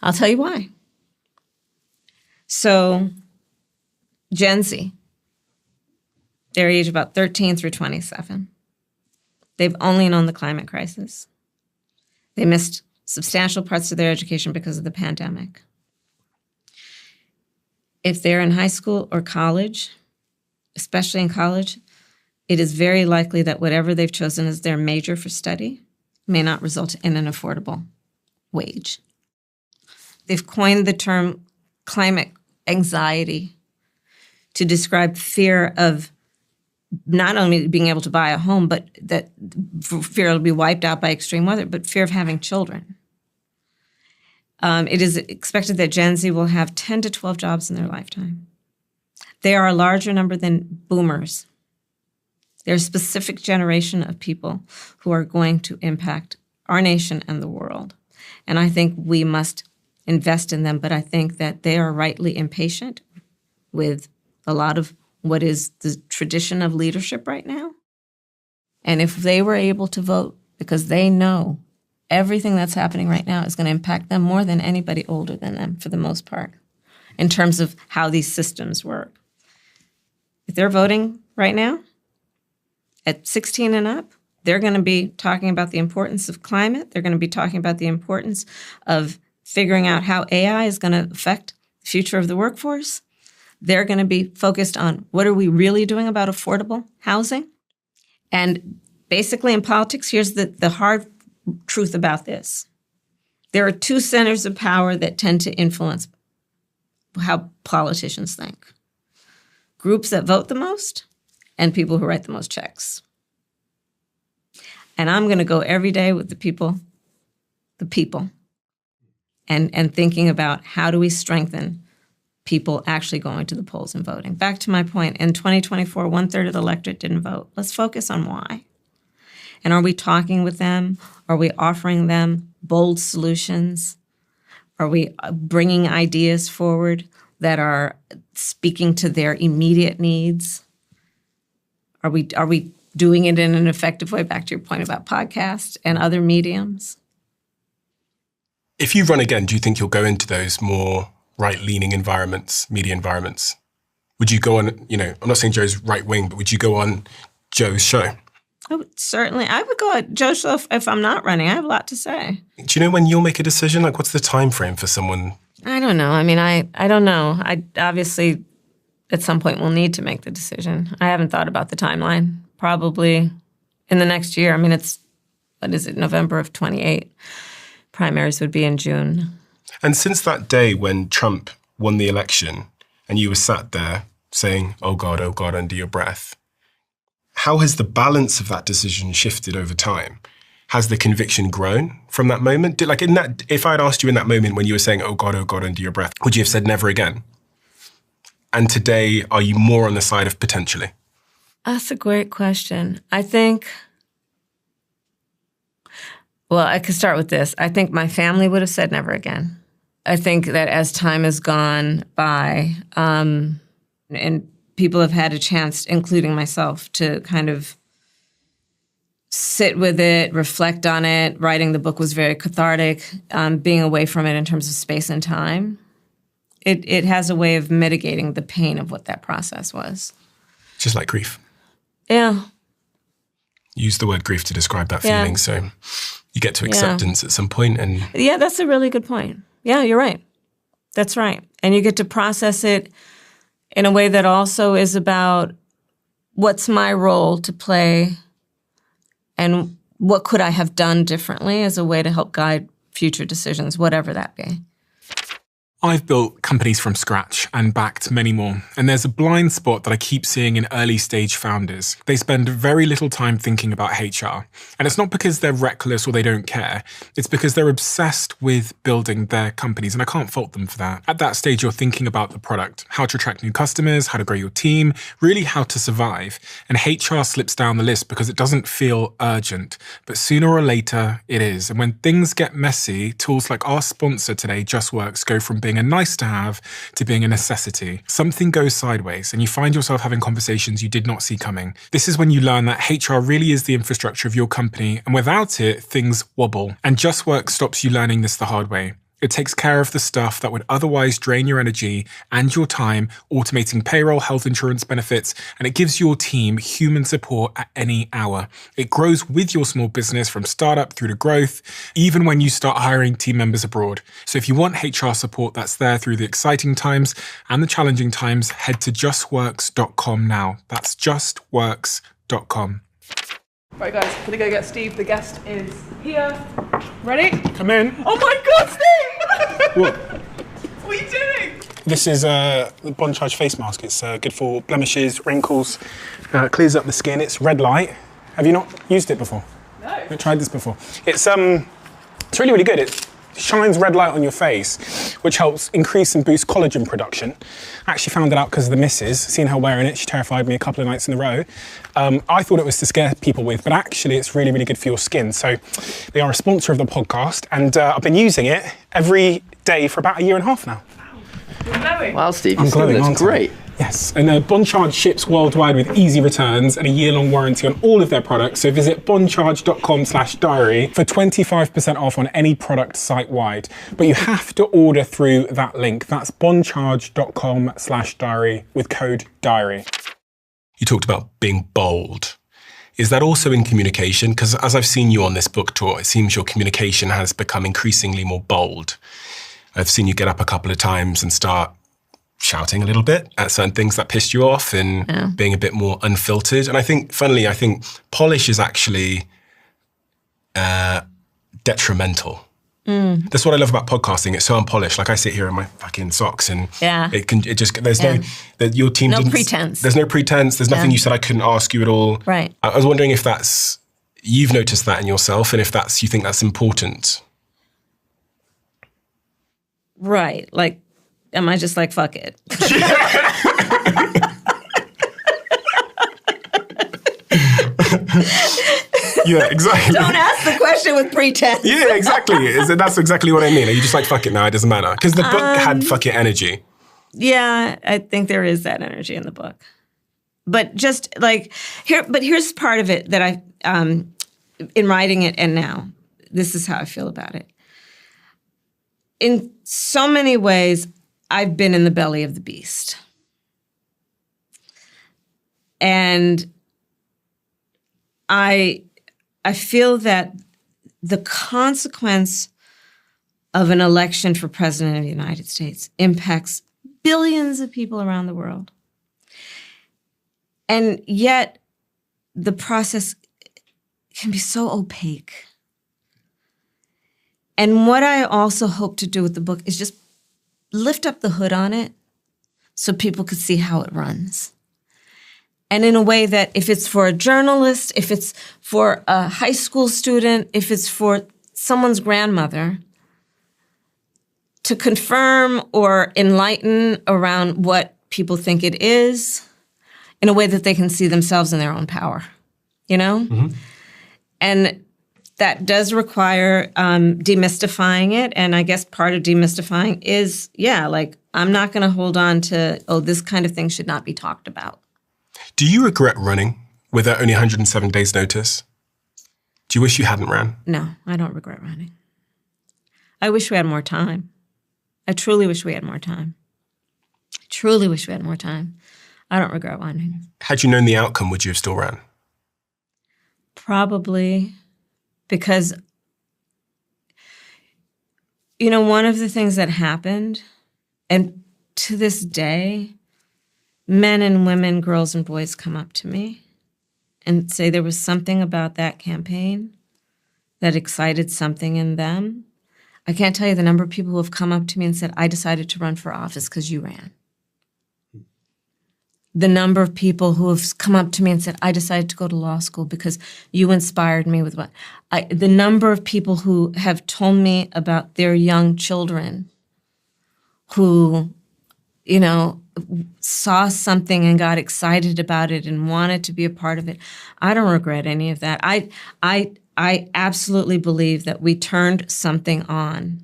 Speaker 1: I'll tell you why. So, Gen Z, they're age about 13 through 27. They've only known the climate crisis. They missed substantial parts of their education because of the pandemic. If they're in high school or college, especially in college, it is very likely that whatever they've chosen as their major for study may not result in an affordable wage. They've coined the term climate anxiety to describe fear of not only being able to buy a home, but that fear will be wiped out by extreme weather, but fear of having children. It is expected that Gen Z will have 10 to 12 jobs in their lifetime. They are a larger number than boomers. They're a specific generation of people who are going to impact our nation and the world. And I think we must invest in them, but I think that they are rightly impatient with a lot of what is the tradition of leadership right now. And if they were able to vote because they know everything that's happening right now is going to impact them more than anybody older than them for the most part in terms of how these systems work. If they're voting right now at 16 and up, they're going to be talking about the importance of climate. They're going to be talking about the importance of figuring out how AI is going to affect the future of the workforce. They're going to be focused on what are we really doing about affordable housing. And basically in politics, here's the hard truth about this. There are two centers of power that tend to influence how politicians think. Groups that vote the most and people who write the most checks. And I'm going to go every day with the people, and thinking about how do we strengthen people actually going to the polls and voting. Back to my point, in 2024, 1/3 of the electorate didn't vote. Let's focus on why. And are we talking with them? Are we offering them bold solutions? Are we bringing ideas forward that are speaking to their immediate needs? Are we doing it in an effective way? Back to your point about podcasts and other mediums.
Speaker 2: If you run again, do you think you'll go into those more right-leaning environments, media environments? Would you go on, I'm not saying Joe's right-wing, but would you go on Joe's show?
Speaker 1: Oh, certainly. I would go on Joe's show if I'm not running. I have a lot to say.
Speaker 2: Do you know when you'll make a decision? Like, what's the time frame for someone?
Speaker 1: I don't know. I mean, I don't know. I obviously, at some point, will need to make the decision. I haven't thought about the timeline. Probably in the next year. I mean, November of 28. Primaries would be in June.
Speaker 2: And since that day when Trump won the election and you were sat there saying, oh God, under your breath, how has the balance of that decision shifted over time? Has the conviction grown from that moment? If I had asked you in that moment when you were saying, oh God, under your breath, would you have said never again? And today, are you more on the side of potentially?
Speaker 1: That's a great question. I think, well, I could start with this. I think my family would have said never again. I think that as time has gone by, and people have had a chance, including myself, to kind of sit with it, reflect on it. Writing the book was very cathartic. Being away from it in terms of space and time, it has a way of mitigating the pain of what that process was.
Speaker 2: Just like grief.
Speaker 1: Yeah.
Speaker 2: Use the word grief to describe that feeling. So you get to acceptance at some point. And
Speaker 1: yeah, that's a really good point. Yeah, you're right. That's right. And you get to process it in a way that also is about what's my role to play and what could I have done differently as a way to help guide future decisions, whatever that be.
Speaker 3: I've built companies from scratch and backed many more. And there's a blind spot that I keep seeing in early stage founders. They spend very little time thinking about HR. And it's not because they're reckless or they don't care. It's because they're obsessed with building their companies. And I can't fault them for that. At that stage, you're thinking about the product, how to attract new customers, how to grow your team, really how to survive. And HR slips down the list because it doesn't feel urgent. But sooner or later, it is. And when things get messy, tools like our sponsor today, JustWorks, go from being a nice to have to being a necessity. Something goes sideways and you find yourself having conversations you did not see coming. This is when you learn that HR really is the infrastructure of your company, and without it, things wobble. And JustWorks stops you learning this the hard way. It takes care of the stuff that would otherwise drain your energy and your time, automating payroll, health insurance benefits, and it gives your team human support at any hour. It grows with your small business from startup through to growth, even when you start hiring team members abroad. So if you want HR support that's there through the exciting times and the challenging times, head to justworks.com now. That's justworks.com.
Speaker 4: Right, guys, gonna go get Steve. The guest is here. Ready?
Speaker 3: Come in.
Speaker 4: Oh my God, Steve!
Speaker 3: What?
Speaker 4: What are you doing?
Speaker 3: This is the Bond Charge face mask. It's good for blemishes, wrinkles, clears up the skin. It's red light. Have you not used it before?
Speaker 4: No.
Speaker 3: I've tried this before. It's really, really good. It shines red light on your face, which helps increase and boost collagen production. I actually found it out because of the missus. Seen her wearing it, she terrified me a couple of nights in a row. I thought it was to scare people with, but actually it's really, really good for your skin. So they are a sponsor of the podcast, and I've been using it every day for about 1.5 years now.
Speaker 4: You're glowing.
Speaker 5: Wow, Steve,
Speaker 3: I'm
Speaker 5: your skin
Speaker 3: glowing,
Speaker 5: looks great.
Speaker 3: Yes, and Bond Charge ships worldwide with easy returns and a year-long warranty on all of their products. So visit bondcharge.com/diary for 25% off on any product site-wide. But you have to order through that link. That's bondcharge.com/diary with code DIARY.
Speaker 2: you talked about being bold. Is that also in communication? Because as I've seen you on this book tour, it seems your communication has become increasingly more bold. I've seen you get up a couple of times and start shouting a little bit at certain things that pissed you off and being a bit more unfiltered. And I think, funnily, polish is actually detrimental. That's what I love about podcasting. It's so unpolished. Like I sit here in my fucking socks and your team
Speaker 1: no pretense.
Speaker 2: There's no pretense. There's nothing you said I couldn't ask you at all.
Speaker 1: Right.
Speaker 2: I was wondering if you've noticed that in yourself and if you think that's important.
Speaker 1: Right. Like, am I just like, fuck it?
Speaker 2: Yeah, exactly.
Speaker 1: Don't ask the question with pretense.
Speaker 2: Yeah, exactly. That's exactly what I mean. Are you just like, fuck it now, it doesn't matter? Because the book had fuck it energy.
Speaker 1: Yeah, I think there is that energy in the book. But just like, here's part of it that I, in writing it and now, this is how I feel about it. In so many ways, I've been in the belly of the beast. And I feel that the consequence of an election for president of the United States impacts billions of people around the world. And yet the process can be so opaque. And what I also hope to do with the book is just lift up the hood on it so people could see how it runs. And in a way that if it's for a journalist, if it's for a high school student, if it's for someone's grandmother, to confirm or enlighten around what people think it is in a way that they can see themselves in their own power, you know? Mm-hmm. And that does require demystifying it. And I guess part of demystifying is, like, I'm not going to hold on to, this kind of thing should not be talked about.
Speaker 2: Do you regret running with only 107 days notice? Do you wish you hadn't ran?
Speaker 1: No, I don't regret running. I wish we had more time. I truly wish we had more time. Truly wish we had more time. I don't regret running.
Speaker 2: Had you known the outcome, would you have still ran?
Speaker 1: Probably, because, one of the things that happened, and to this day, men and women, girls and boys come up to me and say there was something about that campaign that excited something in them. I can't tell you the number of people who have come up to me and said, I decided to run for office because you ran. The number of people who have come up to me and said, I decided to go to law school because you inspired me with the number of people who have told me about their young children who, saw something and got excited about it and wanted to be a part of it. I don't regret any of that. I absolutely believe that we turned something on.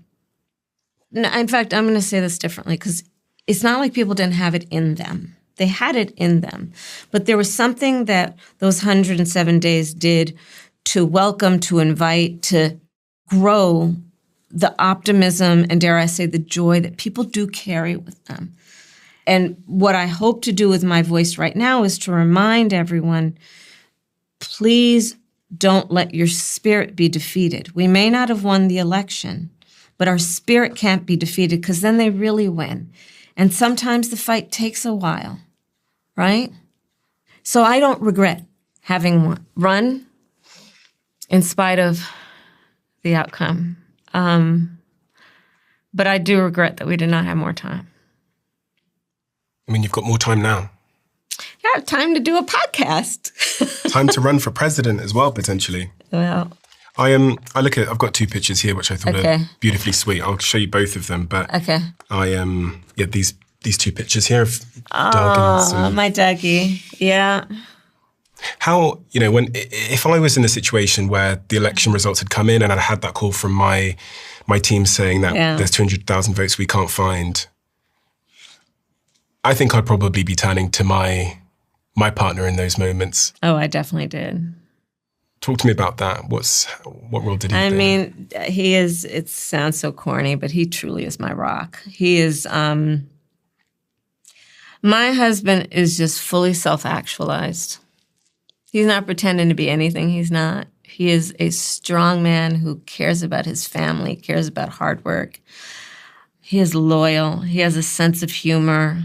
Speaker 1: In fact, I'm going to say this differently because it's not like people didn't have it in them. They had it in them. But there was something that those 107 days did to welcome, to invite, to grow the optimism and, dare I say, the joy that people do carry with them. And what I hope to do with my voice right now is to remind everyone, please don't let your spirit be defeated. We may not have won the election, but our spirit can't be defeated because then they really win. And sometimes the fight takes a while, right? So I don't regret having run in spite of the outcome. But I do regret that we did not have more time.
Speaker 2: I mean, you've got more time now.
Speaker 1: I have time to do a podcast.
Speaker 2: Time to run for president as well, potentially.
Speaker 1: Well,
Speaker 2: I've got two pictures here, which I thought
Speaker 1: okay.
Speaker 2: are beautifully sweet. I'll show you both of them. But
Speaker 1: okay.
Speaker 2: These two pictures here of Doug and
Speaker 1: my Dougie. Yeah.
Speaker 2: How, if I was in a situation where the election results had come in and I had that call from my team saying that there's 200,000 votes we can't find, I think I'd probably be turning to my partner in those moments.
Speaker 1: Oh, I definitely did.
Speaker 2: Talk to me about that. What role did he play?
Speaker 1: I mean, he is, it sounds so corny, but he truly is my rock. He is, my husband is just fully self-actualized. He's not pretending to be anything he's not. He is a strong man who cares about his family, cares about hard work. He is loyal. He has a sense of humor.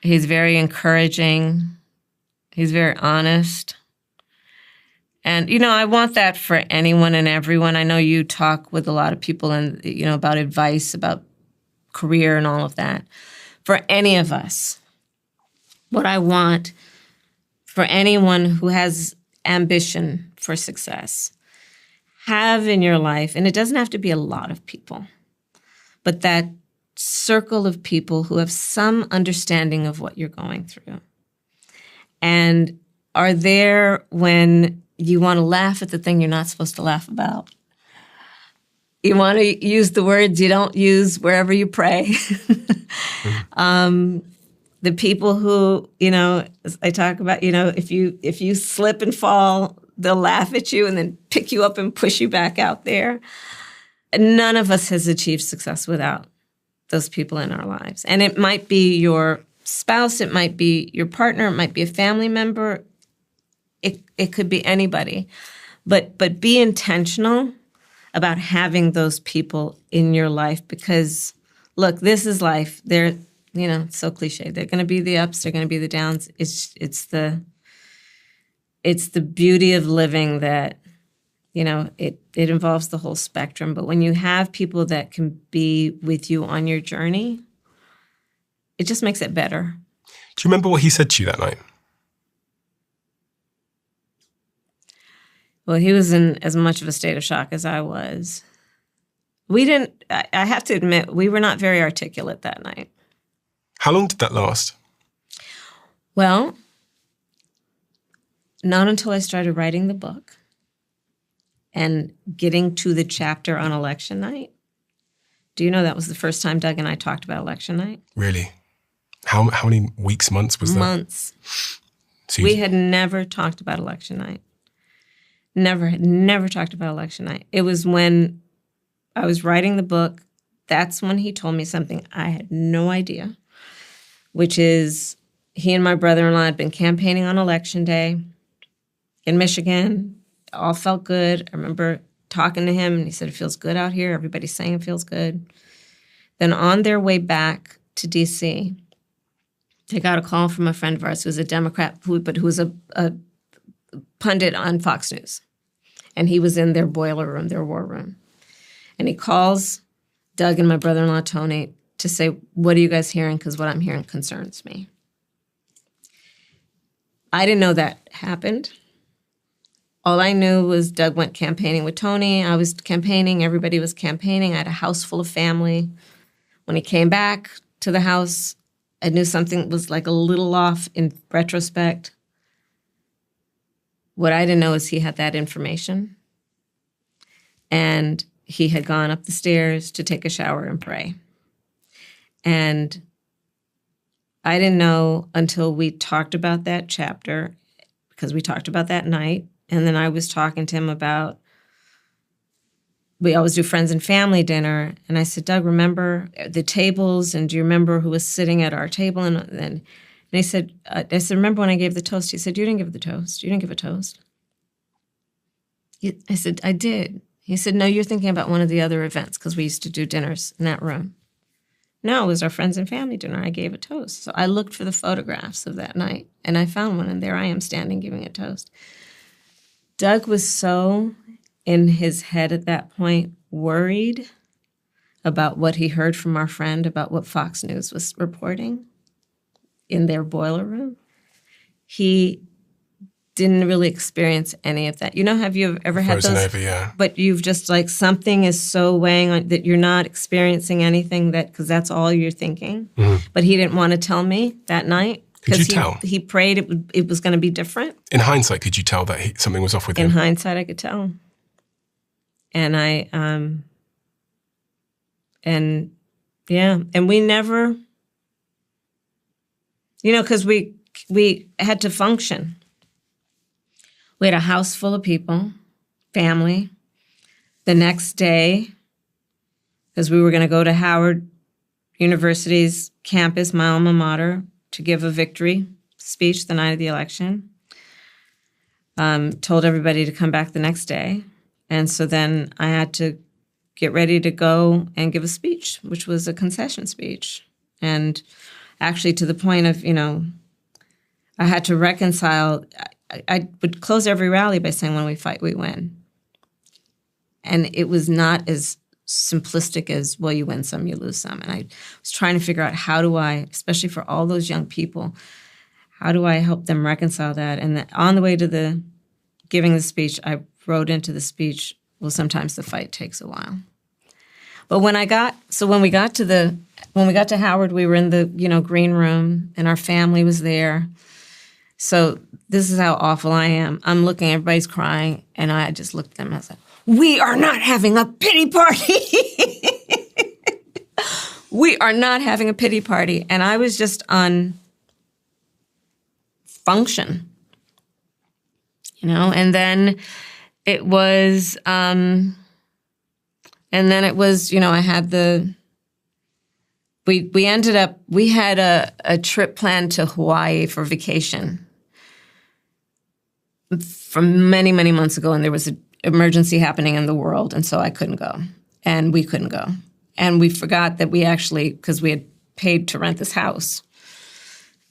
Speaker 1: He's very encouraging. He's very honest. And, I want that for anyone and everyone. I know you talk with a lot of people and, about advice, about career and all of that. For any of us, what I want for anyone who has ambition for success, have in your life, and it doesn't have to be a lot of people, but that circle of people who have some understanding of what you're going through and are there when you want to laugh at the thing you're not supposed to laugh about. You want to use the words you don't use wherever you pray. The people who, I talk about, if you slip and fall, they'll laugh at you and then pick you up and push you back out there. None of us has achieved success without those people in our lives. And it might be your spouse, it might be your partner, it might be a family member, it could be anybody. But be intentional about having those people in your life because, look, this is life. They're, it's so cliche. They're going to be the ups, they're going to be the downs. It's the beauty of living that, it involves the whole spectrum. But when you have people that can be with you on your journey, it just makes it better.
Speaker 2: Do you remember what he said to you that night?
Speaker 1: Well, he was in as much of a state of shock as I was. I have to admit, we were not very articulate that night.
Speaker 2: How long did that last?
Speaker 1: Well, not until I started writing the book. and getting to the chapter on election night. Do you know that was the first time Doug and I talked about election night?
Speaker 2: Really? How many weeks, months was that?
Speaker 1: Months.
Speaker 2: So
Speaker 1: We had never talked about election night. Never talked about election night. It was when I was writing the book. That's when he told me something I had no idea, which is he and my brother-in-law had been campaigning on election day in Michigan. All felt good. I remember talking to him, and he said, it feels good out here. Everybody's saying it feels good. Then on their way back to D.C., they got a call from a friend of ours who was a Democrat, who was a pundit on Fox News. And he was in their boiler room, their war room. And he calls Doug and my brother-in-law, Tony, to say, what are you guys hearing? Because what I'm hearing concerns me. I didn't know that happened. All I knew was Doug went campaigning with Tony. I was campaigning. Everybody was campaigning. I had a house full of family. When he came back to the house, I knew something was like a little off in retrospect. What I didn't know is he had that information. And he had gone up the stairs to take a shower and pray. And I didn't know until we talked about that chapter, because we talked about that night. And then I was talking to him about, we always do friends and family dinner. And I said, Doug, remember the tables? And do you remember who was sitting at our table? And he said, I said, remember when I gave the toast? He said, you didn't give the toast. You didn't give a toast. I said, I did. He said, no, you're thinking about one of the other events, because we used to do dinners in that room. No, it was our friends and family dinner. I gave a toast. So I looked for the photographs of that night, and I found one, and there I am standing giving a toast. Doug was so in his head at that point, worried about what he heard from our friend about what Fox News was reporting in their boiler room. He didn't really experience any of that. You know, have you ever had
Speaker 2: Frozen
Speaker 1: those?
Speaker 2: over, yeah.
Speaker 1: But you've just like something is so weighing on that you're not experiencing anything because that's all you're thinking. Mm-hmm. But he didn't want to tell me that night.
Speaker 2: Could you tell?
Speaker 1: He prayed it was going to be different.
Speaker 2: In hindsight, could you tell that something was off with him?
Speaker 1: In hindsight, I could tell. And and we never, because we had to function. We had a house full of people, family. The next day, because we were going to go to Howard University's campus, my alma mater, to give a victory speech the night of the election. Told everybody to come back the next day. And so then I had to get ready to go and give a speech, which was a concession speech. And actually to the point of, I had to reconcile. I would close every rally by saying, when we fight, we win. And it was not as simplistic as, well, you win some, you lose some. And I was trying to figure out how do I, especially for all those young people, how do I help them reconcile that? And on the way to giving the speech, I wrote into the speech, well, sometimes the fight takes a while. But when we got to Howard, we were in the, green room, and our family was there. So this is how awful I am. I'm looking, everybody's crying, and I just looked at them and I was like, we are not having a pity party. We are not having a pity party. And I was just on function, and then it was, I had we had a trip planned to Hawaii for vacation from many, many months ago, and there was an emergency happening in the world, and so I couldn't go, and we couldn't go. And we forgot that we actually, because we had paid to rent this house.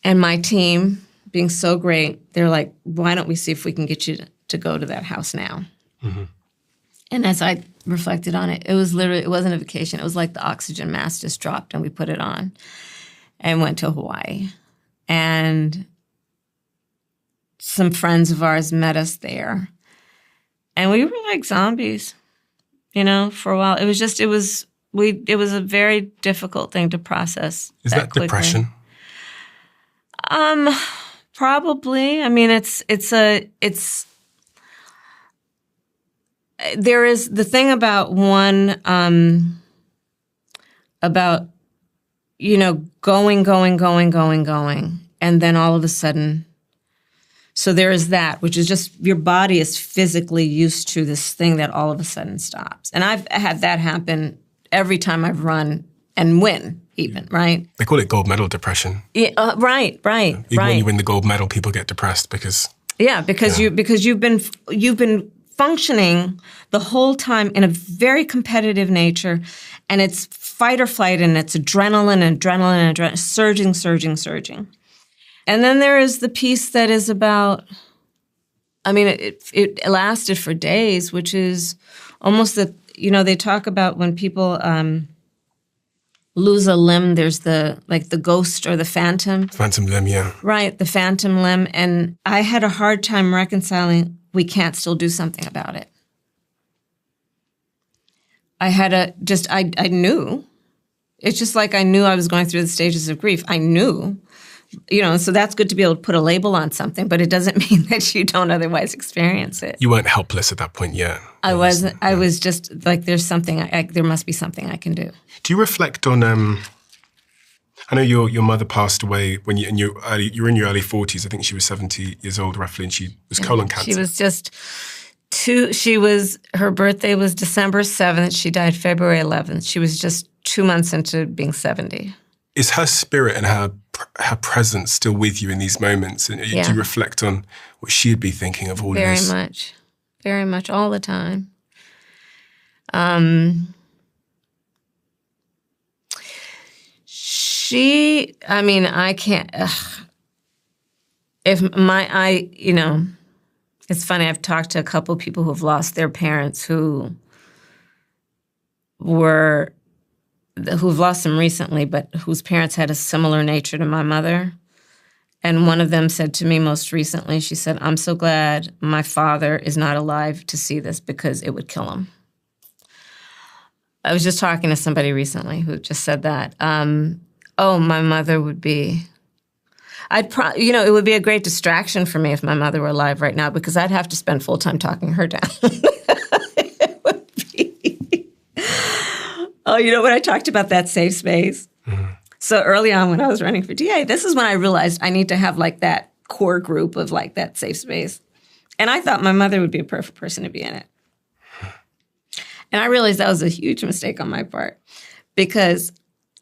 Speaker 1: And my team, being so great, they're like, why don't we see if we can get you to go to that house now? Mm-hmm. And as I reflected on it, it wasn't a vacation. It was like the oxygen mask just dropped and we put it on and went to Hawaii. And some friends of ours met us there. And we were like zombies, for a while. It was a very difficult thing to process.
Speaker 2: Is that depression?
Speaker 1: Probably. I mean, it's there is the thing about one, about, going, and then all of a sudden, so there is that, which is just your body is physically used to this thing that all of a sudden stops. And I've had that happen every time I've run and win, even, right?
Speaker 2: They call it gold medal depression.
Speaker 1: Yeah, right.
Speaker 2: Even when you win the gold medal, people get depressed because...
Speaker 1: Yeah, because you've been functioning the whole time in a very competitive nature, and it's fight or flight, and it's adrenaline, surging. And then there is the piece that is about, it lasted for days, which is almost they talk about when people lose a limb, there's the ghost or the phantom.
Speaker 2: Phantom limb, yeah.
Speaker 1: Right, the phantom limb. And I had a hard time reconciling we can't still do something about it. I knew. It's just like I knew I was going through the stages of grief. I knew. So that's good to be able to put a label on something, but it doesn't mean that you don't otherwise experience it.
Speaker 2: You weren't helpless at that point yet.
Speaker 1: I wasn't. I was just like, there's something, there must be something I can do.
Speaker 2: Do you reflect on, I know your mother passed away when you were in your early 40s. I think she was 70 years old roughly, and she was colon cancer.
Speaker 1: She was just her birthday was December 7th. She died February 11th. She was just 2 months into being 70.
Speaker 2: Is her spirit and her presence still with you in these moments? And do you reflect on what she'd be thinking of all this?
Speaker 1: Very much, all the time. I can't. It's funny. I've talked to a couple of people who've lost their parents who've lost them recently, but whose parents had a similar nature to my mother. And one of them said to me most recently, she said, "I'm so glad my father is not alive to see this because it would kill him." I was just talking to somebody recently who just said that. My mother would be... it would be a great distraction for me if my mother were alive right now, because I'd have to spend full time talking her down. It would be... when I talked about that safe space. Mm-hmm. So early on when I was running for DA, this is when I realized I need to have that core group of that safe space. And I thought my mother would be a perfect person to be in it. And I realized that was a huge mistake on my part, because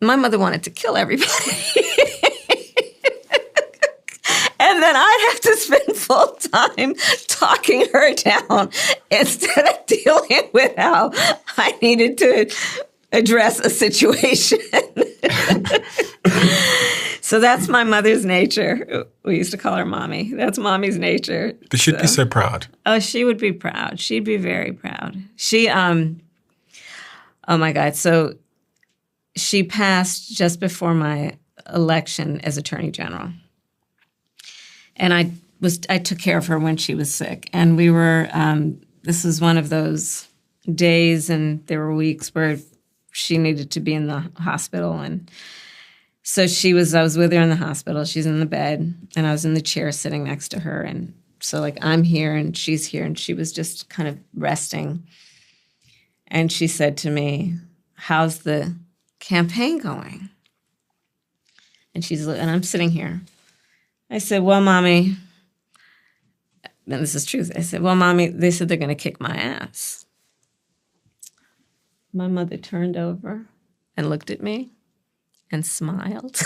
Speaker 1: my mother wanted to kill everybody. And then I'd have to spend full time talking her down instead of dealing with how I needed to address a situation. So that's my mother's nature. We used to call her Mommy. That's Mommy's nature.
Speaker 2: But she'd be so proud.
Speaker 1: Oh, she would be proud. She'd be very proud. Oh my God. So she passed just before my election as Attorney General. And I took care of her when she was sick. And we were, this was one of those days, and there were weeks where she needed to be in the hospital. And so I was with her in the hospital. She's in the bed, and I was in the chair sitting next to her. And so I'm here and she's here, and she was just kind of resting. And she said to me, "How's the campaign going?" And I'm sitting here. I said, "Well, Mommy," and this is truth. I said, "Well, Mommy, they said they're going to kick my ass." My mother turned over and looked at me and smiled.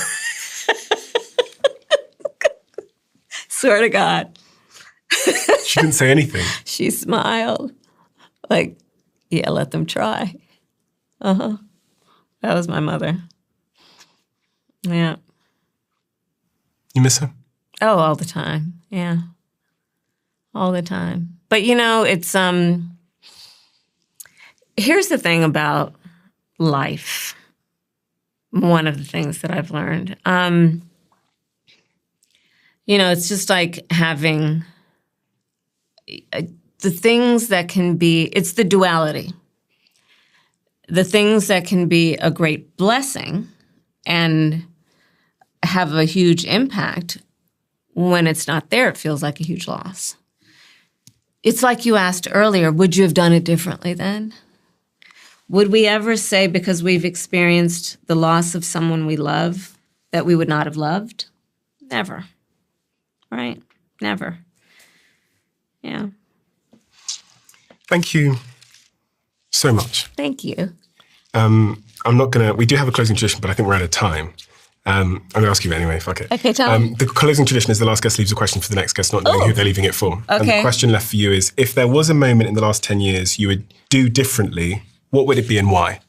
Speaker 1: Swear to God.
Speaker 2: She didn't say anything.
Speaker 1: She smiled. Yeah, let them try. That was my mother. Yeah.
Speaker 2: You miss her?
Speaker 1: Oh, all the time. Yeah. All the time. But it's here's the thing about life. One of the things that I've learned. It's just like having the things that can be, it's the duality. The things that can be a great blessing and have a huge impact, when it's not there, it feels like a huge loss. it's like you asked earlier, would you have done it differently then? Would we ever say, because we've experienced the loss of someone we love, that we would not have loved? Never. Right? Never. Yeah.
Speaker 2: Thank you so much.
Speaker 1: Thank you.
Speaker 2: We do have a closing tradition, but I think we're out of time. I'm going to ask you anyway, fuck it.
Speaker 1: Okay, tell me.
Speaker 2: The closing tradition is the last guest leaves a question for the next guest, not knowing who they're leaving it for. And the question left for you is, if there was a moment in the last 10 years you would do differently, what would it be and why?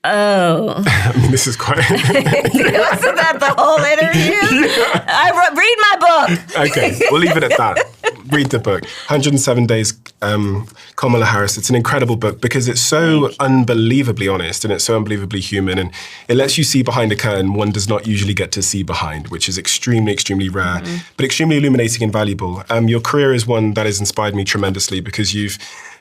Speaker 1: Oh.
Speaker 2: I mean, this is quite...
Speaker 1: Wasn't that the whole interview? Yeah. Read my book.
Speaker 2: Okay, we'll leave it at that. Read the book. 107 Days, Kamala Harris. It's an incredible book because it's so unbelievably honest and it's so unbelievably human, and it lets you see behind a curtain one does not usually get to see behind, which is extremely, extremely rare, but extremely illuminating and valuable. Your career is one that has inspired me tremendously because you've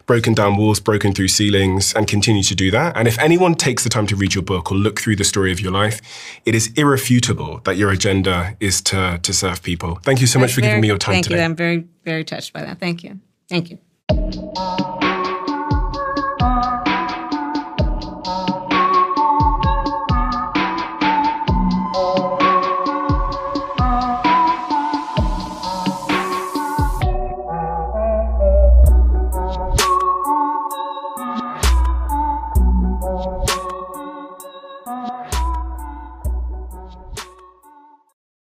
Speaker 2: broken down walls, broken through ceilings, and continue to do that. And if anyone takes the time to read your book or look through the story of your life, it is irrefutable that your agenda is to serve people. Thank you so much for giving me your time today.
Speaker 1: Thank you. I'm very, very touched by that. Thank you. Thank you.